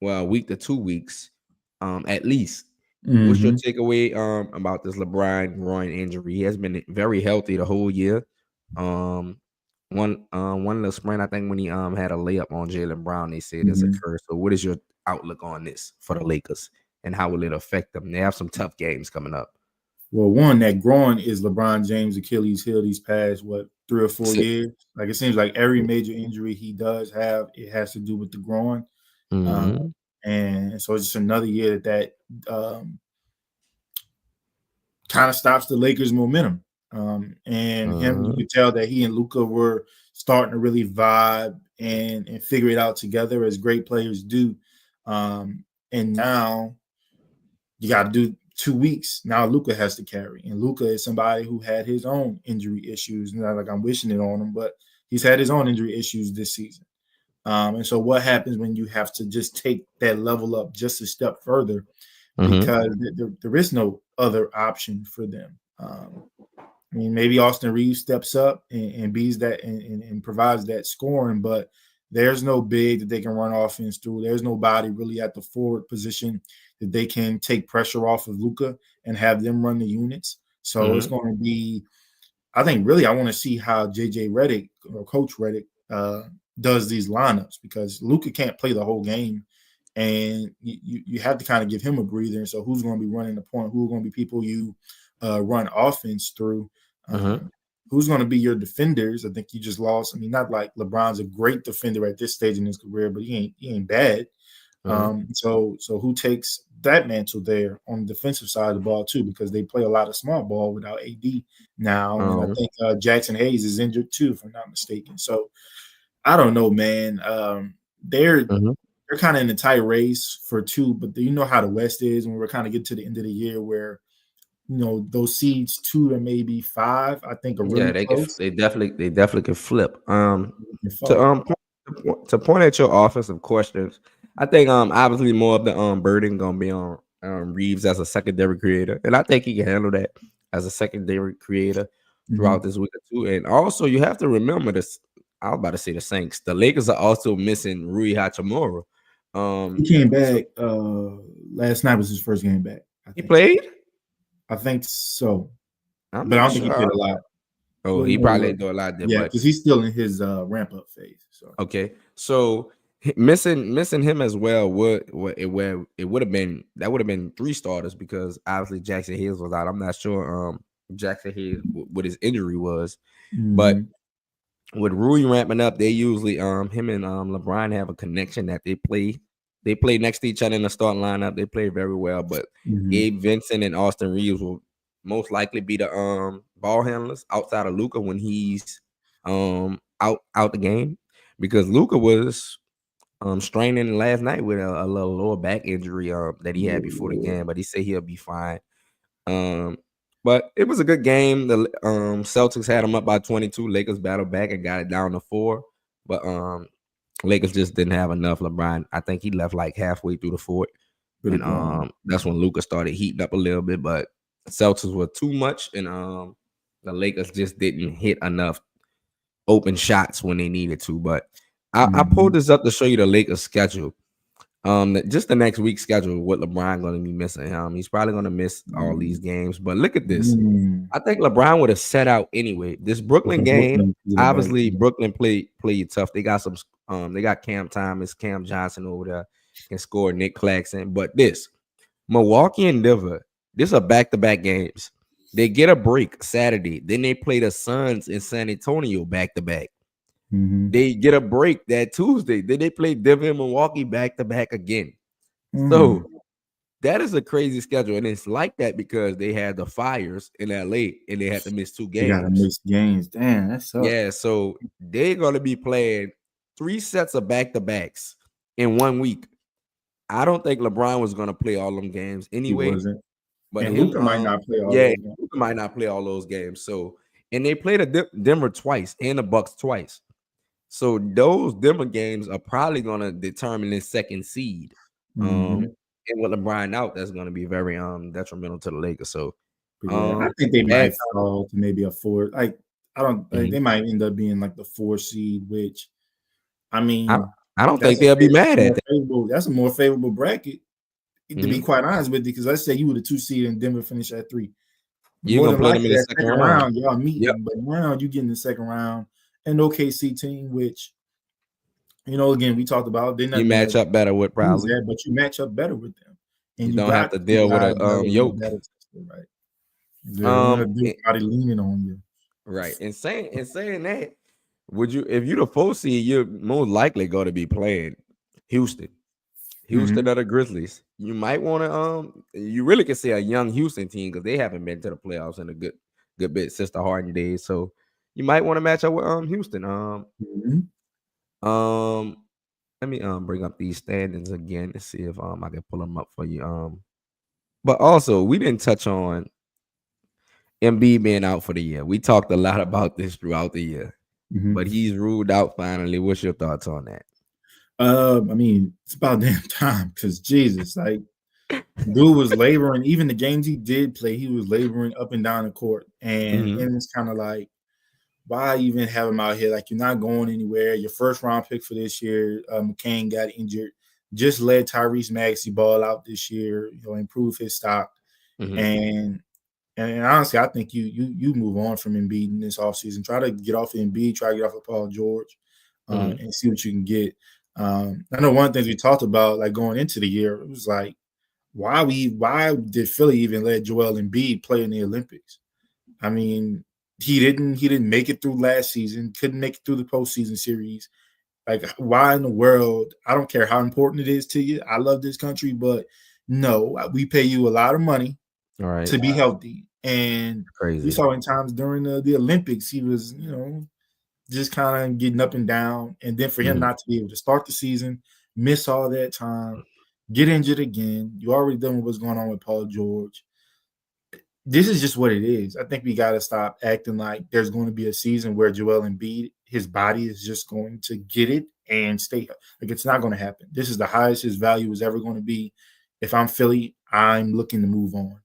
well, a week to 2 weeks, at least. What's your Mhm. takeaway about this LeBron groin injury? He has been very healthy the whole year. Um, one little sprint, I think, when he had a layup on Jaylen Brown, they said it's a Mhm. curse. So, what is your outlook on this for the Lakers, and how will it affect them? They have some tough games coming up. Well, one, that groin is LeBron James' Achilles heel these past 3 or 4 years. Like it seems like every major injury he does have, it has to do with the groin. Um, Mm-hmm. and so it's just another year that kind of stops the Lakers' momentum. And him, you Uh-huh. could tell that he and Luka were starting to really vibe and figure it out together as great players do. And now you got to do 2 weeks. Now Luka has to carry, and Luka is somebody who had his own injury issues. Not like I'm wishing it on him, but he's had his own injury issues this season. And so, what happens when you have to just take that level up just a step further Mm-hmm. because there is no other option for them. I mean, maybe Austin Reeves steps up and beats that and provides that scoring, but there's no big that they can run offense through. There's nobody really at the forward position that they can take pressure off of Luka and have them run the units. So it's Mm-hmm. going to be, I think, really, I want to see how JJ Redick or Coach Redick does these lineups because Luka can't play the whole game and you have to kind of give him a breather. And so, who's going to be running the point? Who are going to be people you run offense through? Mm-hmm. Um, who's going to be your defenders? I think you just lost. I mean, not like LeBron's a great defender at this stage in his career, but he ain't bad. Mm-hmm. So who takes that mantle there on the defensive side of the ball too? Because they play a lot of small ball without AD now, and I Um, think Jackson Hayes is injured too, if I'm not mistaken. So I don't know, man. mm-hmm. They're kind of in a tight race for two, but you know how the West is when we're kind of getting to the end of the year where those seeds 2 to maybe 5, I think, are Yeah, really close. they definitely can flip. And To fall. to point at your offensive questions, I think obviously more of the burden gonna be on Reeves as a secondary creator, and I think he can handle that as a secondary creator throughout Mhm. this week or two. And also, you have to remember this. I was about to say the Saints. The Lakers are also missing Rui Hachimura. He Um, came so back. Last night was his first game back. I he think. played. I think so, I'm but I not don't think he sure. played a lot. Oh, Let he me probably look. didn't do a lot there, Yeah, but because he's still in his ramp up phase. So okay, so missing him as well would have been that would have been 3 starters because obviously Jackson Hayes was out. I'm not sure Jackson Hayes what his injury was, but hmm with Rui ramping up, they usually him and LeBron have a connection that they play next to each other in the starting lineup. They play very well, but hmm Gabe Vincent and Austin Reeves will most likely be the ball handlers outside of Luca when he's out the game because Luca was straining last night with a little lower back injury that he had before the yeah, game, but he said he'll be fine. Um, but it was a good game. The Celtics had them up by 22. Lakers battled back and got it down to 4. But Lakers just didn't have enough. LeBron, I think he left like halfway through the fourth. pretty And gone. that's when Luca started heating up a little bit. But Celtics were too much, and the Lakers just didn't hit enough open shots when they needed to. But I pulled hmm this up to show you the Lakers schedule. Just the next week's schedule, what LeBron going to be missing. He's probably going to miss all these Mm. games. But look at this. Mm. I think LeBron would have set out anyway. This Brooklyn Okay, game, Brooklyn, get it back. obviously, Brooklyn played tough. They got some. They got Cam Thomas, Cam Johnson over there can score. Nick Claxton, but this Milwaukee and Denver, this are back-to-back games. They get a break Saturday, then they play the Suns in San Antonio back-to-back. Mm-hmm. They get a break that Tuesday, then they play Denver and Milwaukee back-to-back again. Mm. So that is a crazy schedule, and it's like that because they had the fires in LA and they had to miss 2 They gotta games. miss games. Damn, that sucks. Yeah, so they're gonna be playing 3 sets of back-to-backs in 1 week. I don't think LeBron was gonna play all them games He anyway. wasn't. But And him, Luca might not play all yeah, those games. Luka might not play all those games. So, and they played Denver twice and the Bucks twice. So those Denver games are probably gonna determine the second seed. Mm-hmm. And with LeBron out, that's gonna be very detrimental to the Lakers. So, But yeah, I think they bad. might fall to maybe a 4. Like I don't like they might end up being like the 4 seed, which I I, mean I don't think that's they'll be mad at that. that's a more favorable bracket, to be Mhm. quite honest with you, because let's say you were the 2 seed and Denver finished at 3. You're More gonna than play them likely in the that second second round. round, y'all Yep. meeting, but now you get in the second round an OKC team, which again we talked about, they're You not been match as up better with easy, probably. but you match up better with them, and You you don't have got to 2 deal with guys a that are a little yoke. better tested, right? Yeah, you want to do somebody leaning on you. Right. And saying that, would you if you're the 4 seed, you're most likely going to be playing Houston. Mm-hmm. Houston or the Grizzlies. You might want to you really can say a young Houston team because they haven't been to the playoffs in a good bit since the Harden days. So you might want to match up with Houston. Mm-hmm. Um let me bring up these standings again to see if I can pull them up for you. But also we didn't touch on Embiid being out for the year. We talked a lot about this throughout the year, Mm-hmm. but he's ruled out finally. What's your thoughts on that? I mean, it's about damn time because Jesus, like, dude was laboring. Even the games he did play, he was laboring up and down the court, and Mm-hmm. and it's kind of like, why even have him out here? Like, you're not going anywhere. Your first round pick for this year, McCain got injured. Just let Tyrese Maxey ball out this year. Improve his stock, Mm-hmm. and and honestly, I think you move on from Embiid in this offseason. Try to get off of Embiid. Try to get off of Paul George, Mm-hmm. and see what you can get. I know one of the things we talked about, like going into the year, it was like, why did Philly even let Joel Embiid play in the Olympics? I mean, he didn't make it through last season, couldn't make it through the postseason series. Like, why in the world? I don't care how important it is to you. I love this country, but no, we pay you a lot of money All right. to be healthy. And we Crazy. saw in times during the Olympics, he was, just kind of getting up and down. And then for him Mm-hmm. not to be able to start the season, miss all that time, get injured again. You already done with what's going on with Paul George. This is just what it is. I think we got to stop acting like there's going to be a season where Joel Embiid, his body is just going to get it and stay. Like, it's not going to happen. This is the highest his value is ever going to be. If I'm Philly, I'm looking to move on.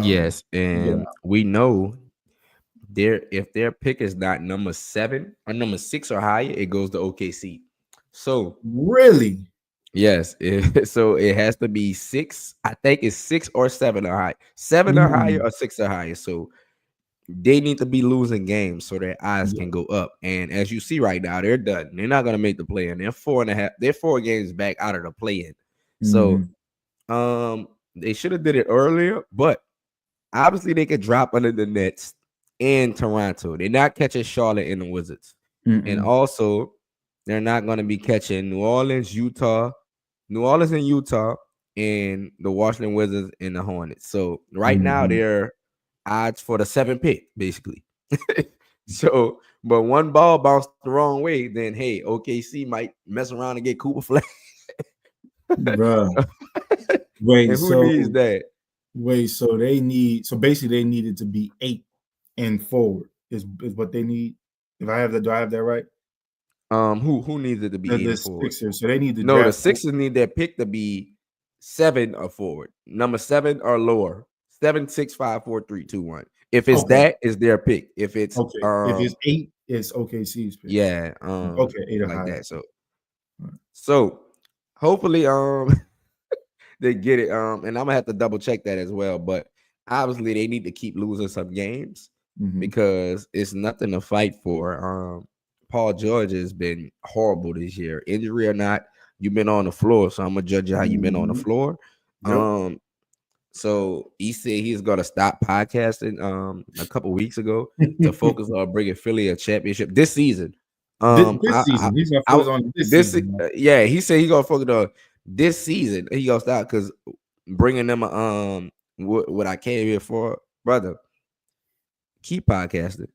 Yes, Yeah. and we know if their pick is not number 7 or number 6 or higher, it goes to OKC. So Really? yes, so it has to be 6. I think it's 6 or 7 or higher. 7 or higher Mm. or 6 or higher. So they need to be losing games so their eyes Yeah. can go up. And as you see right now, they're done. They're not gonna make the play in. They're 4.5. They're 4 games back out of the play in. So Mm. they should have did it earlier, but obviously they could drop under the Nets in Toronto. They're not catching Charlotte and the Wizards. And Mm-mm. also they're not going to be catching New Orleans and Utah, and the Washington Wizards and the Hornets. So right now Mm-hmm. they're odds for the 7th pick, basically. So, but one ball bounced the wrong way, then hey, OKC might mess around and get Cooper Flag. Bruh. Wait, And who needs so that? so basically they needed to be 8 and forward is what they need. If I have that, do I have that right? Who needs it to be 8 The and forward? Sixers. So they need to No, the draft. Sixers need their pick to be 7 or forward. Number 7 or lower. 7, 6, 5, 4, 3, 2, 1. If it's Okay. that, is their pick. If it's Okay. If it's 8, it's OKC's pick. yeah, Okay, 8 or like higher. that. So Right. so hopefully, they get it. And I'm gonna have to double check that as well. But obviously, they need to keep losing some games Mm-hmm. because it's nothing to fight for. Paul George has been horrible this year, injury or not. You've been on the floor, so I'm gonna judge you how you've been on the Mm-hmm. floor. Yep. Um, so he said he's gonna stop podcasting a couple weeks ago to focus on bringing Philly a championship this season. This season, he's gonna I focus on this this season, man. yeah, he said he gonna focus on this season. He gonna stop because bringing them what I came here for, brother. Keep podcasting,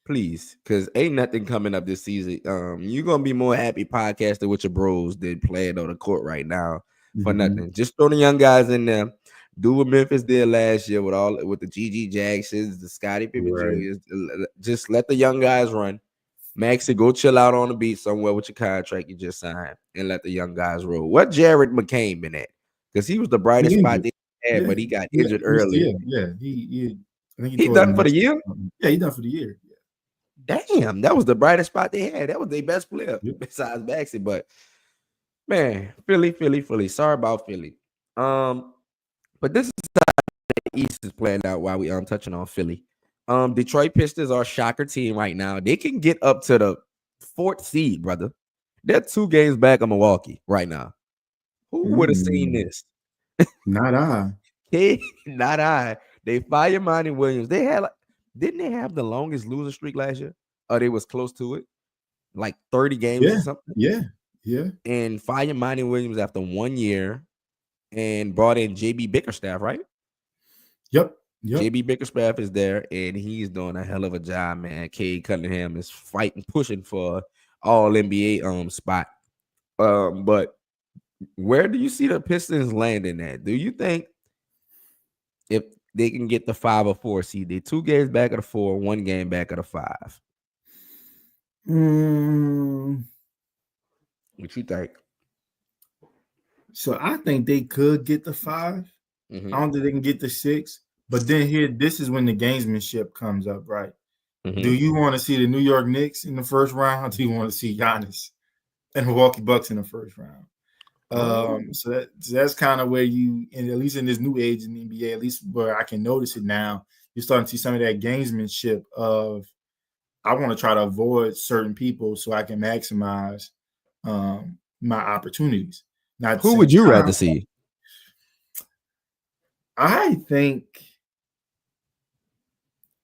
please, because ain't nothing coming up this season. You're gonna be more happy podcasting with your bros than playing on the court right now for Mm-hmm. nothing. Just throw the young guys in there. Do what Memphis did last year with the GG Jacksons, the Scottie Pippen Right. Juniors. Just let the young guys run. Maxie, go chill out on the beach somewhere with your contract you just signed and let the young guys roll. What Jared McCain been at? Because he was the He brightest spot injured. they had, Yeah. but he got Yeah. injured He missed the early. year. Yeah. He I think he He tore his done for the meniscus year? or something. Yeah, he done for the year. Damn, that was the brightest spot they had. That was their best player Yeah. besides Maxie. But man, Philly. Sorry about Philly. But this is the East is playing out while we touching on Philly. Detroit Pistons are a shocker team right now. They can get up to the fourth seed, brother. They're 2 games back of Milwaukee right now. Who would have seen Mm, this? not I. Hey, not I. They fired Monty Williams. They had didn't they have the longest losing streak last year? Or they was close to it, like 30 games or Yeah. something. Yeah. Yeah. And fired Monty Williams after 1 year and brought in JB Bickerstaff, right? Yep. Yep. JB Bickerstaff is there and he's doing a hell of a job, man. Cade Cunningham is fighting, pushing for all NBA spot. But where do you see the Pistons landing at? Do you think if they can get the 5 or 4 seed, they 2 games back of the 4, 1 game back of the 5? Mm, What you think? so I think they could get the 5. I Mm-hmm. don't think they can get the 6. But then here, this is when the gamesmanship comes up, right? Do Mm-hmm. you want to see the New York Knicks in the first round? Or do you want to see Giannis and Milwaukee Bucks in the first round? Oh, So that's kind of where you, and at least in this new age in the NBA, at least where I can notice it now, you're starting to see some of that gamesmanship of I want to try to avoid certain people so I can maximize my opportunities. Now at the who same would you rather time, see? I think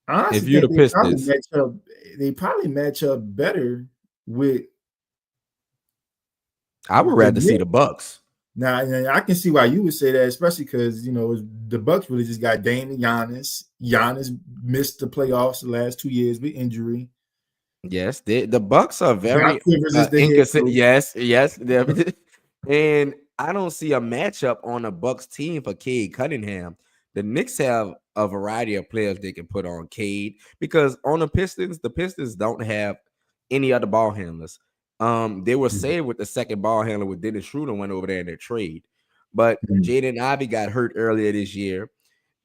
I If honestly you're think the they probably Pistons, match up. They probably match up better with I would the rather see the Knicks. Bucks. Now, and I can see why you would say that, especially because the Bucks really just got Dame and Giannis. Giannis missed the playoffs the last 2 years with injury. Yes, the Bucks are Doc very Rivers is the head inconsistent. coach. Yes, and I don't see a matchup on a Bucks team for Cade Cunningham. The Knicks have a variety of players they can put on Cade because on the Pistons don't have any other ball handlers. They were saved with the second ball handler with Dennis Schroeder went over there in their trade, but Mhm. Jaden Ivey got hurt earlier this year.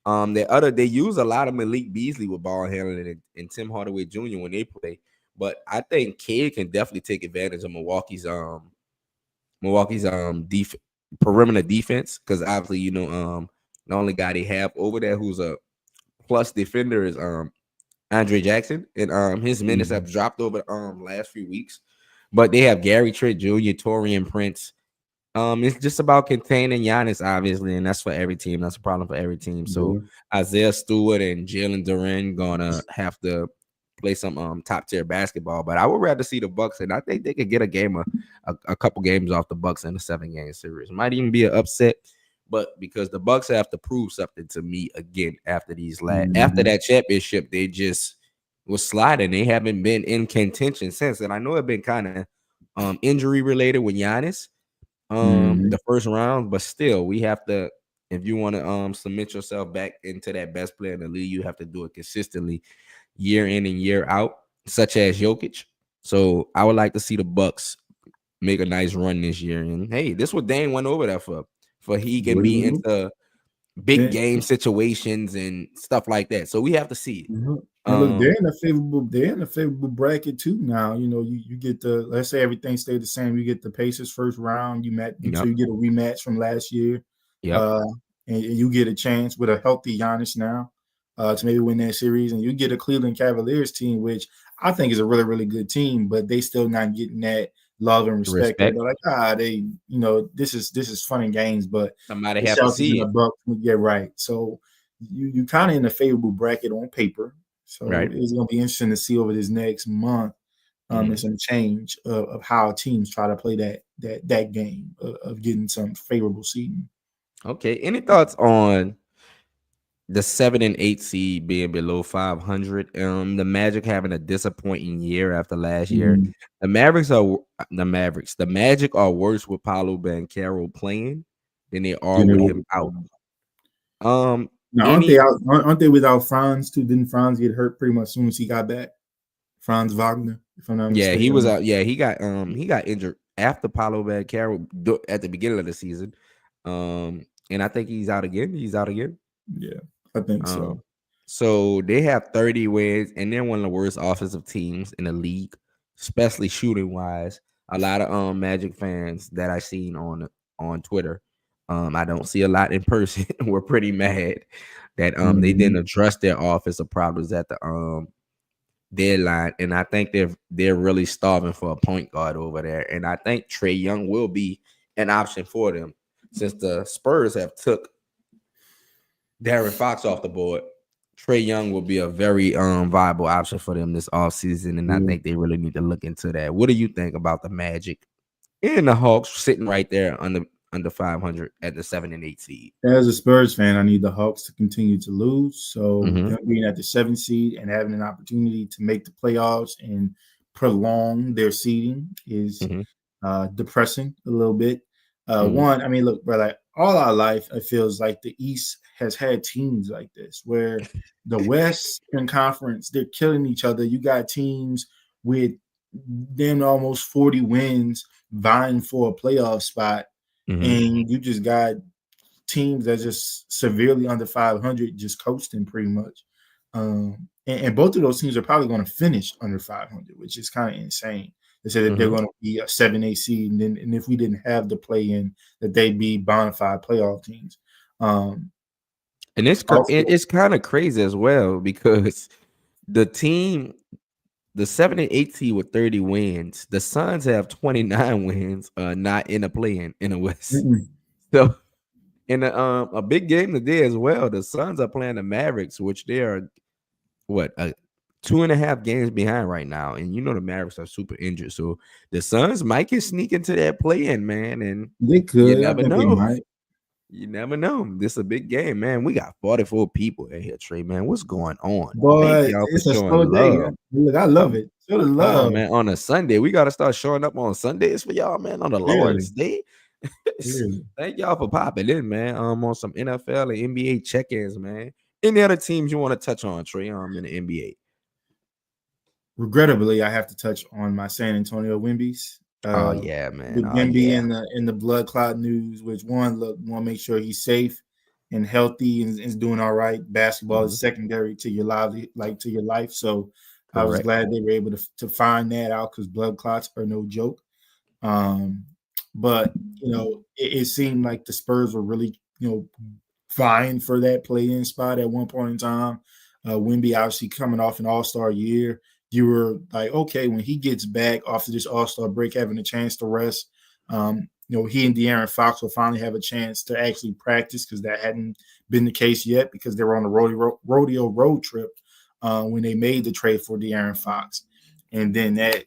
They use a lot of Malik Beasley with ball handling and Tim Hardaway Jr. when they play. But I think Cade can definitely take advantage of Milwaukee's perimeter defense because obviously the only guy they have over there who's a plus defender is Andre Jackson and his minutes have Mhm. dropped over last few weeks. But they have Gary Trent Jr., Torian Prince. It's just about containing Giannis, obviously, and that's for every team. That's a problem for every team. So Yeah. Isaiah Stewart and Jalen Duren gonna have to play some top tier basketball. But I would rather see the Bucks, and I think they could get a couple games off the Bucks in a 7 game series. Might even be an upset, but because the Bucks have to prove something to me again after Mhm. that championship, they just was sliding. They haven't been in contention since, and I know it's been kind of injury related with Giannis Mhm. the first round, but still we have to if you want to submit yourself back into that best player in the league, you have to do it consistently year in and year out, such as Jokic. So I would like to see the Bucks make a nice run this year. And hey, this what Dame went over there for he can be Mhm. into big Yeah. game situations and stuff like that. So we have to see it. Mhm. And look, they're in a favorable bracket too now. You get the, let's say everything stayed the same. You get the Pacers first round. So Yep. you get a rematch from last year. Yep. Uh and you get a chance with a healthy Giannis now to maybe win that series. And you get a Cleveland Cavaliers team, which I think is a really, really good team, but they still not getting that love and respect that Respect. they're like, this is fun and games, but Somebody the have to Celtics and see the it. Bucks, yeah, right. So you kind of in a favorable bracket on paper. So Right. it's going to be interesting to see over this next month and Mhm. some change of how teams try to play that game of getting some favorable seeding. Okay. Any thoughts on the 7 and 8 seed being below 500? The Magic having a disappointing year after last year. Mhm. The Magic are worse with Paolo Banchero playing than they are Then they with will him be out. fine. Um, Now, aren't they any out? Aren't they without Franz too? Didn't Franz get hurt pretty much as soon as he got back? Franz Wagner, if I'm not Yeah, he was mistaken. out. Yeah, he got injured after Paolo Banchero at the beginning of the season. And I think he's out again. He's out again. Yeah, I think so. Um, so they have 30 wins, and they're one of the worst offensive teams in the league, especially shooting wise. A lot of Magic fans that I seen on Twitter, I don't see a lot in person. We're pretty mad that they didn't Mhm. address their offensive problems at the deadline, and I think they're really starving for a point guard over there. And I think Trey Young will be an option for them since the Spurs have took Darren Fox off the board. Trey Young will be a very viable option for them this offseason, and I Yeah. think they really need to look into that. What do you think about the Magic and the Hawks sitting right there under 500 at the 7 and 8 seed? As a Spurs fan, I need the Hawks to continue to lose. So Mm-hmm. them being at the seventh seed and having an opportunity to make the playoffs and prolong their seeding is Mm-hmm. depressing a little bit. Mm-hmm. One, I mean, look, bro, like all our life, it feels like the East has had teams like this where the Western Conference, they're killing each other. You got teams with them almost 40 wins vying for a playoff spot, Mm-hmm. and you just got teams that just severely under 500 just coasting pretty much. And both of those teams are probably going to finish under 500, which is kind of insane. They said that they're Mm-hmm. going to be a 7-8 seed, and if we didn't have the play in, that they'd be bona fide playoff teams. Um, And Also, it's kind of crazy as well because the team, the 7 and 8 seed with 30 wins, the Suns have 29 wins, not in a play in the West. mm-mm. So in a big game today as well, the Suns are playing the Mavericks, which they are what 2.5 games behind right now, and you know the Mavericks are super injured, so the Suns might get sneak into that play-in, man, and They you could. I never think they know. might. You never know. This is a big game, man. We got 44 people in here, Trey, man. What's going on? Thank But y'all for it's a showing slow day. love. Look, I love Come, it. Show the come on, love. man. On a Sunday, we got to start showing up on Sundays for y'all, man. On the Clearly. Lord's Day. Clearly. Thank y'all for popping in, man. On some NFL and NBA check-ins, man. Any other teams you want to touch on, Trey? In the NBA. Regrettably, I have to touch on my San Antonio Wimbies. Oh yeah, man. With Oh Wimby yeah. in the blood clot news, which one look want to make sure he's safe and healthy and is doing all right. Basketball Mhm. is secondary to your life, like to your life. So I was Correct. glad they were able to find that out because blood clots are no joke. Um, but it seemed like the Spurs were really vying for that play-in spot at one point in time. Wimby obviously coming off an All-Star year. You were like, okay, when he gets back after this All-Star break, having a chance to rest, he and De'Aaron Fox will finally have a chance to actually practice because that hadn't been the case yet because they were on the rodeo road trip when they made the trade for De'Aaron Fox. And then that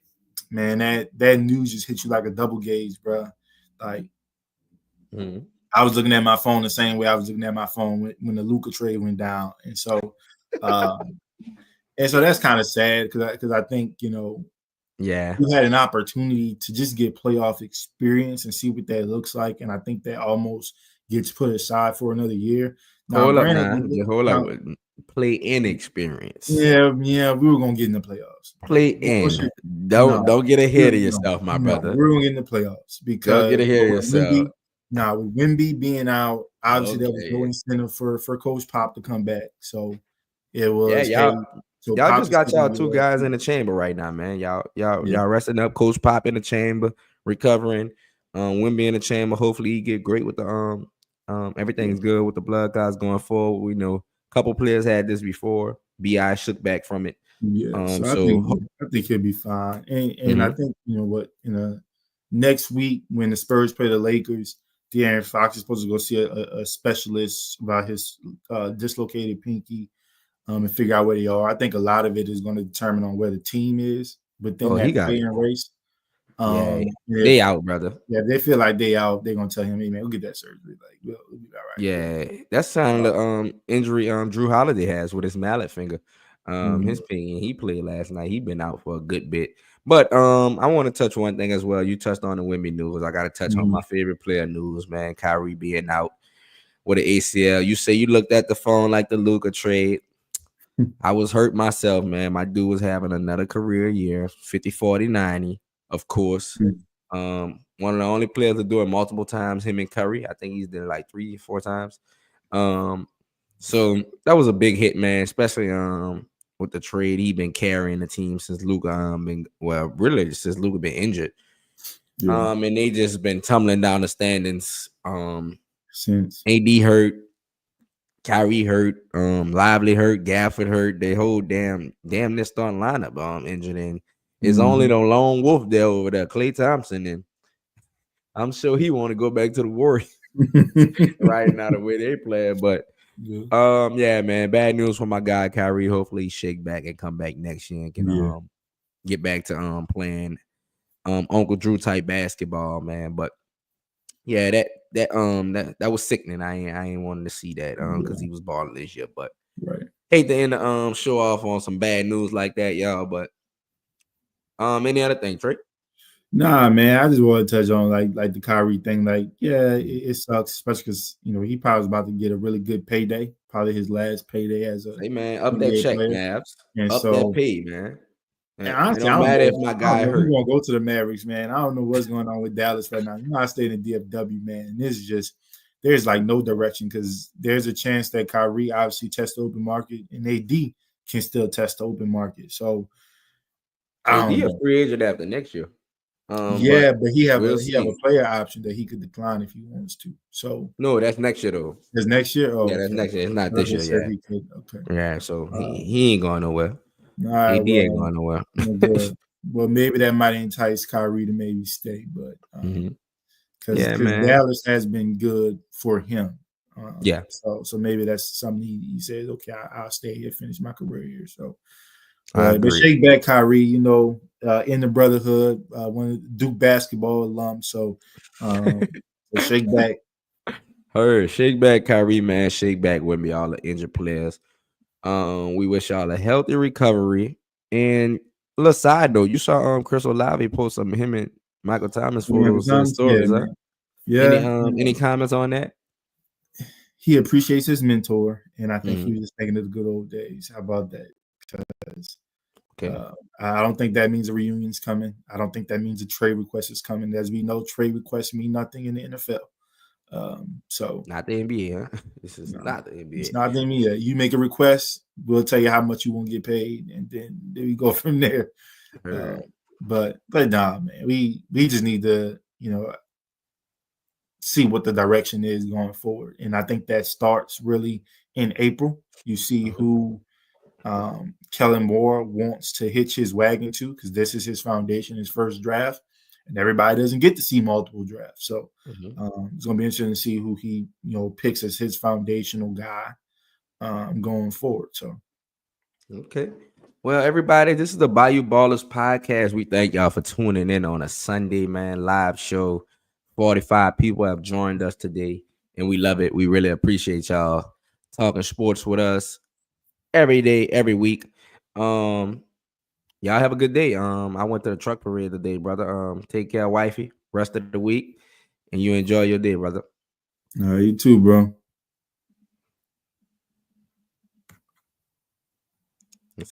news just hit you like a double gauge, bro. Like Mhm. I was looking at my phone the same way I was looking at my phone when the Luka trade went down, um, and so that's kind of sad because I think Yeah. we had an opportunity to just get playoff experience and see what that looks like, and I think that almost gets put aside for another year. Now, Hold up granted, now. Just hold up now with play in experience. yeah, we were gonna get in the playoffs. Play What's in. your Don't no, don't get ahead of no, yourself, my no, brother. we're gonna get in the playoffs Don't get because ahead of yourself. with Wimby being out, obviously there was no Okay. incentive for Coach Pop to come back. So it Yeah, was, hey, y'all. So Y'all Pop just is got still gonna y'all be two there. guys in the chamber right now, man. Yeah, Y'all resting up. Coach Pop in the chamber, recovering. Wimby in the chamber. Hopefully he get great with the yeah, everything's good with the blood guys going forward. We know a couple players had this before. Bi shook back from it. yeah. So So I think he'll be fine. And I mhm. think you know what, next week when the Spurs play the Lakers, De'Aaron Fox is supposed to go see a specialist about his dislocated pinky, and figure out where they are. I think a lot of it is going to determine on where the team is within Oh, he that got playing race. yeah. If They out, brother. Yeah, they feel like they out, they're gonna tell him, "Hey man, we'll get that surgery. Like we'll be all right." Yeah, that's sound But the injury Drew Holiday has with his mallet finger. His mhm, opinion, he played last night. He been out for a good bit. But I want to touch one thing as well. You touched on the women news. I gotta touch on mhm, my favorite player news, man. Kyrie being out with an ACL. You say you looked at the phone like the Luka trade. I was hurt myself, man. My dude was having another career year, 50, 40, 90, of course. One of the only players to do it multiple times, him and Curry. I think he's did it like 3, 4 times. Um, so that was a big hit, man, especially with the trade. He been carrying the team since Luka been really since Luka been injured. yeah, And they just been tumbling down the standings. since AD hurt, Kyrie hurt, Lively hurt, Gafford hurt. They whole damn this starting lineup injured, and it's only mhm. the lone wolf there over there, Klay Thompson, and I'm sure he want to go back to the Warriors right now the way they play. But yeah, yeah, man, bad news for my guy Kyrie. Hopefully he shake back and come back next year and can yeah, get back to playing Uncle Drew type basketball, man. But yeah, that was sickening. I ain't wanting to see that because yeah, he was balling this year. But right. hate to end the show off on some bad news like that, y'all. But any other thing, Trey? Nah, man, I just want to touch on like the Kyrie thing. Like, yeah, it sucks, especially because he probably was about to get a really good payday, probably his last payday as a Hey man, up that NBA check, player. Mavs. And Up that so, pay, man. and It honestly, don't matter if my I don't guy know if he's hurt. gonna go to the Mavericks, man. I don't know what's going on with Dallas right now. I stayed in DFW, man. And this is just there's like no direction because there's a chance that Kyrie obviously tests the open market and AD can still test the open market. So I AD don't a know. free agent after next year. Yeah, But but he have we'll a see. player option that he could decline if he wants to. So No, that's next year though. is next year? Yeah, Oh, that's okay. next year. It's not But this they year said yet. he could. Okay. Yeah, so he, Uh, he ain't going nowhere. all right. AD ain't Well, going nowhere. good. Well, maybe that might entice Kyrie to maybe stay, but hmm because Yeah, man. Dallas has been good for him. Yeah, So maybe that's something he says. Okay, I'll stay here, finish my career here. So, I but agree. shake back Kyrie, in the brotherhood, one of the Duke basketball alum. Um, so shake back. Heard. Shake back, Kyrie, man. Shake back with me, all the injured players. We wish y'all a healthy recovery. And a little side note, you saw Chris Olave post some of him and Michael Thomas Michael photos to the Thomas, yeah, stories, huh? man, yeah. Any comments on that? He appreciates his mentor, and I think he hmm was just thinking of the good old days. How about that? Because Okay. I don't think that means a reunion's coming. I don't think that means a trade request is coming. As we know, trade requests mean nothing in the NFL. So Not the NBA, huh? This is no, not the it's NBA. not them either. You make a request, we'll tell you how much you won't get paid, and then we go from there. Uh, Heard. but nah, man, we just need to see what the direction is going forward, and I think that starts really in April. You see Mhm. who Kellen Moore wants to hitch his wagon to because this is his foundation, his first draft, and everybody doesn't get to see multiple drafts. So Mhm. it's going to be interesting to see who he picks as his foundational guy going forward. So Okay. Well, everybody, this is the Bayou Ballers podcast. We thank y'all for tuning in on a Sunday, man, live show. 45 people have joined us today, and we love it. We really appreciate y'all talking sports with us every day, every week. Um, y'all have a good day. I went to the truck parade today, brother. Take care, wifey. Rest of the week, and you enjoy your day, brother. you too, bro.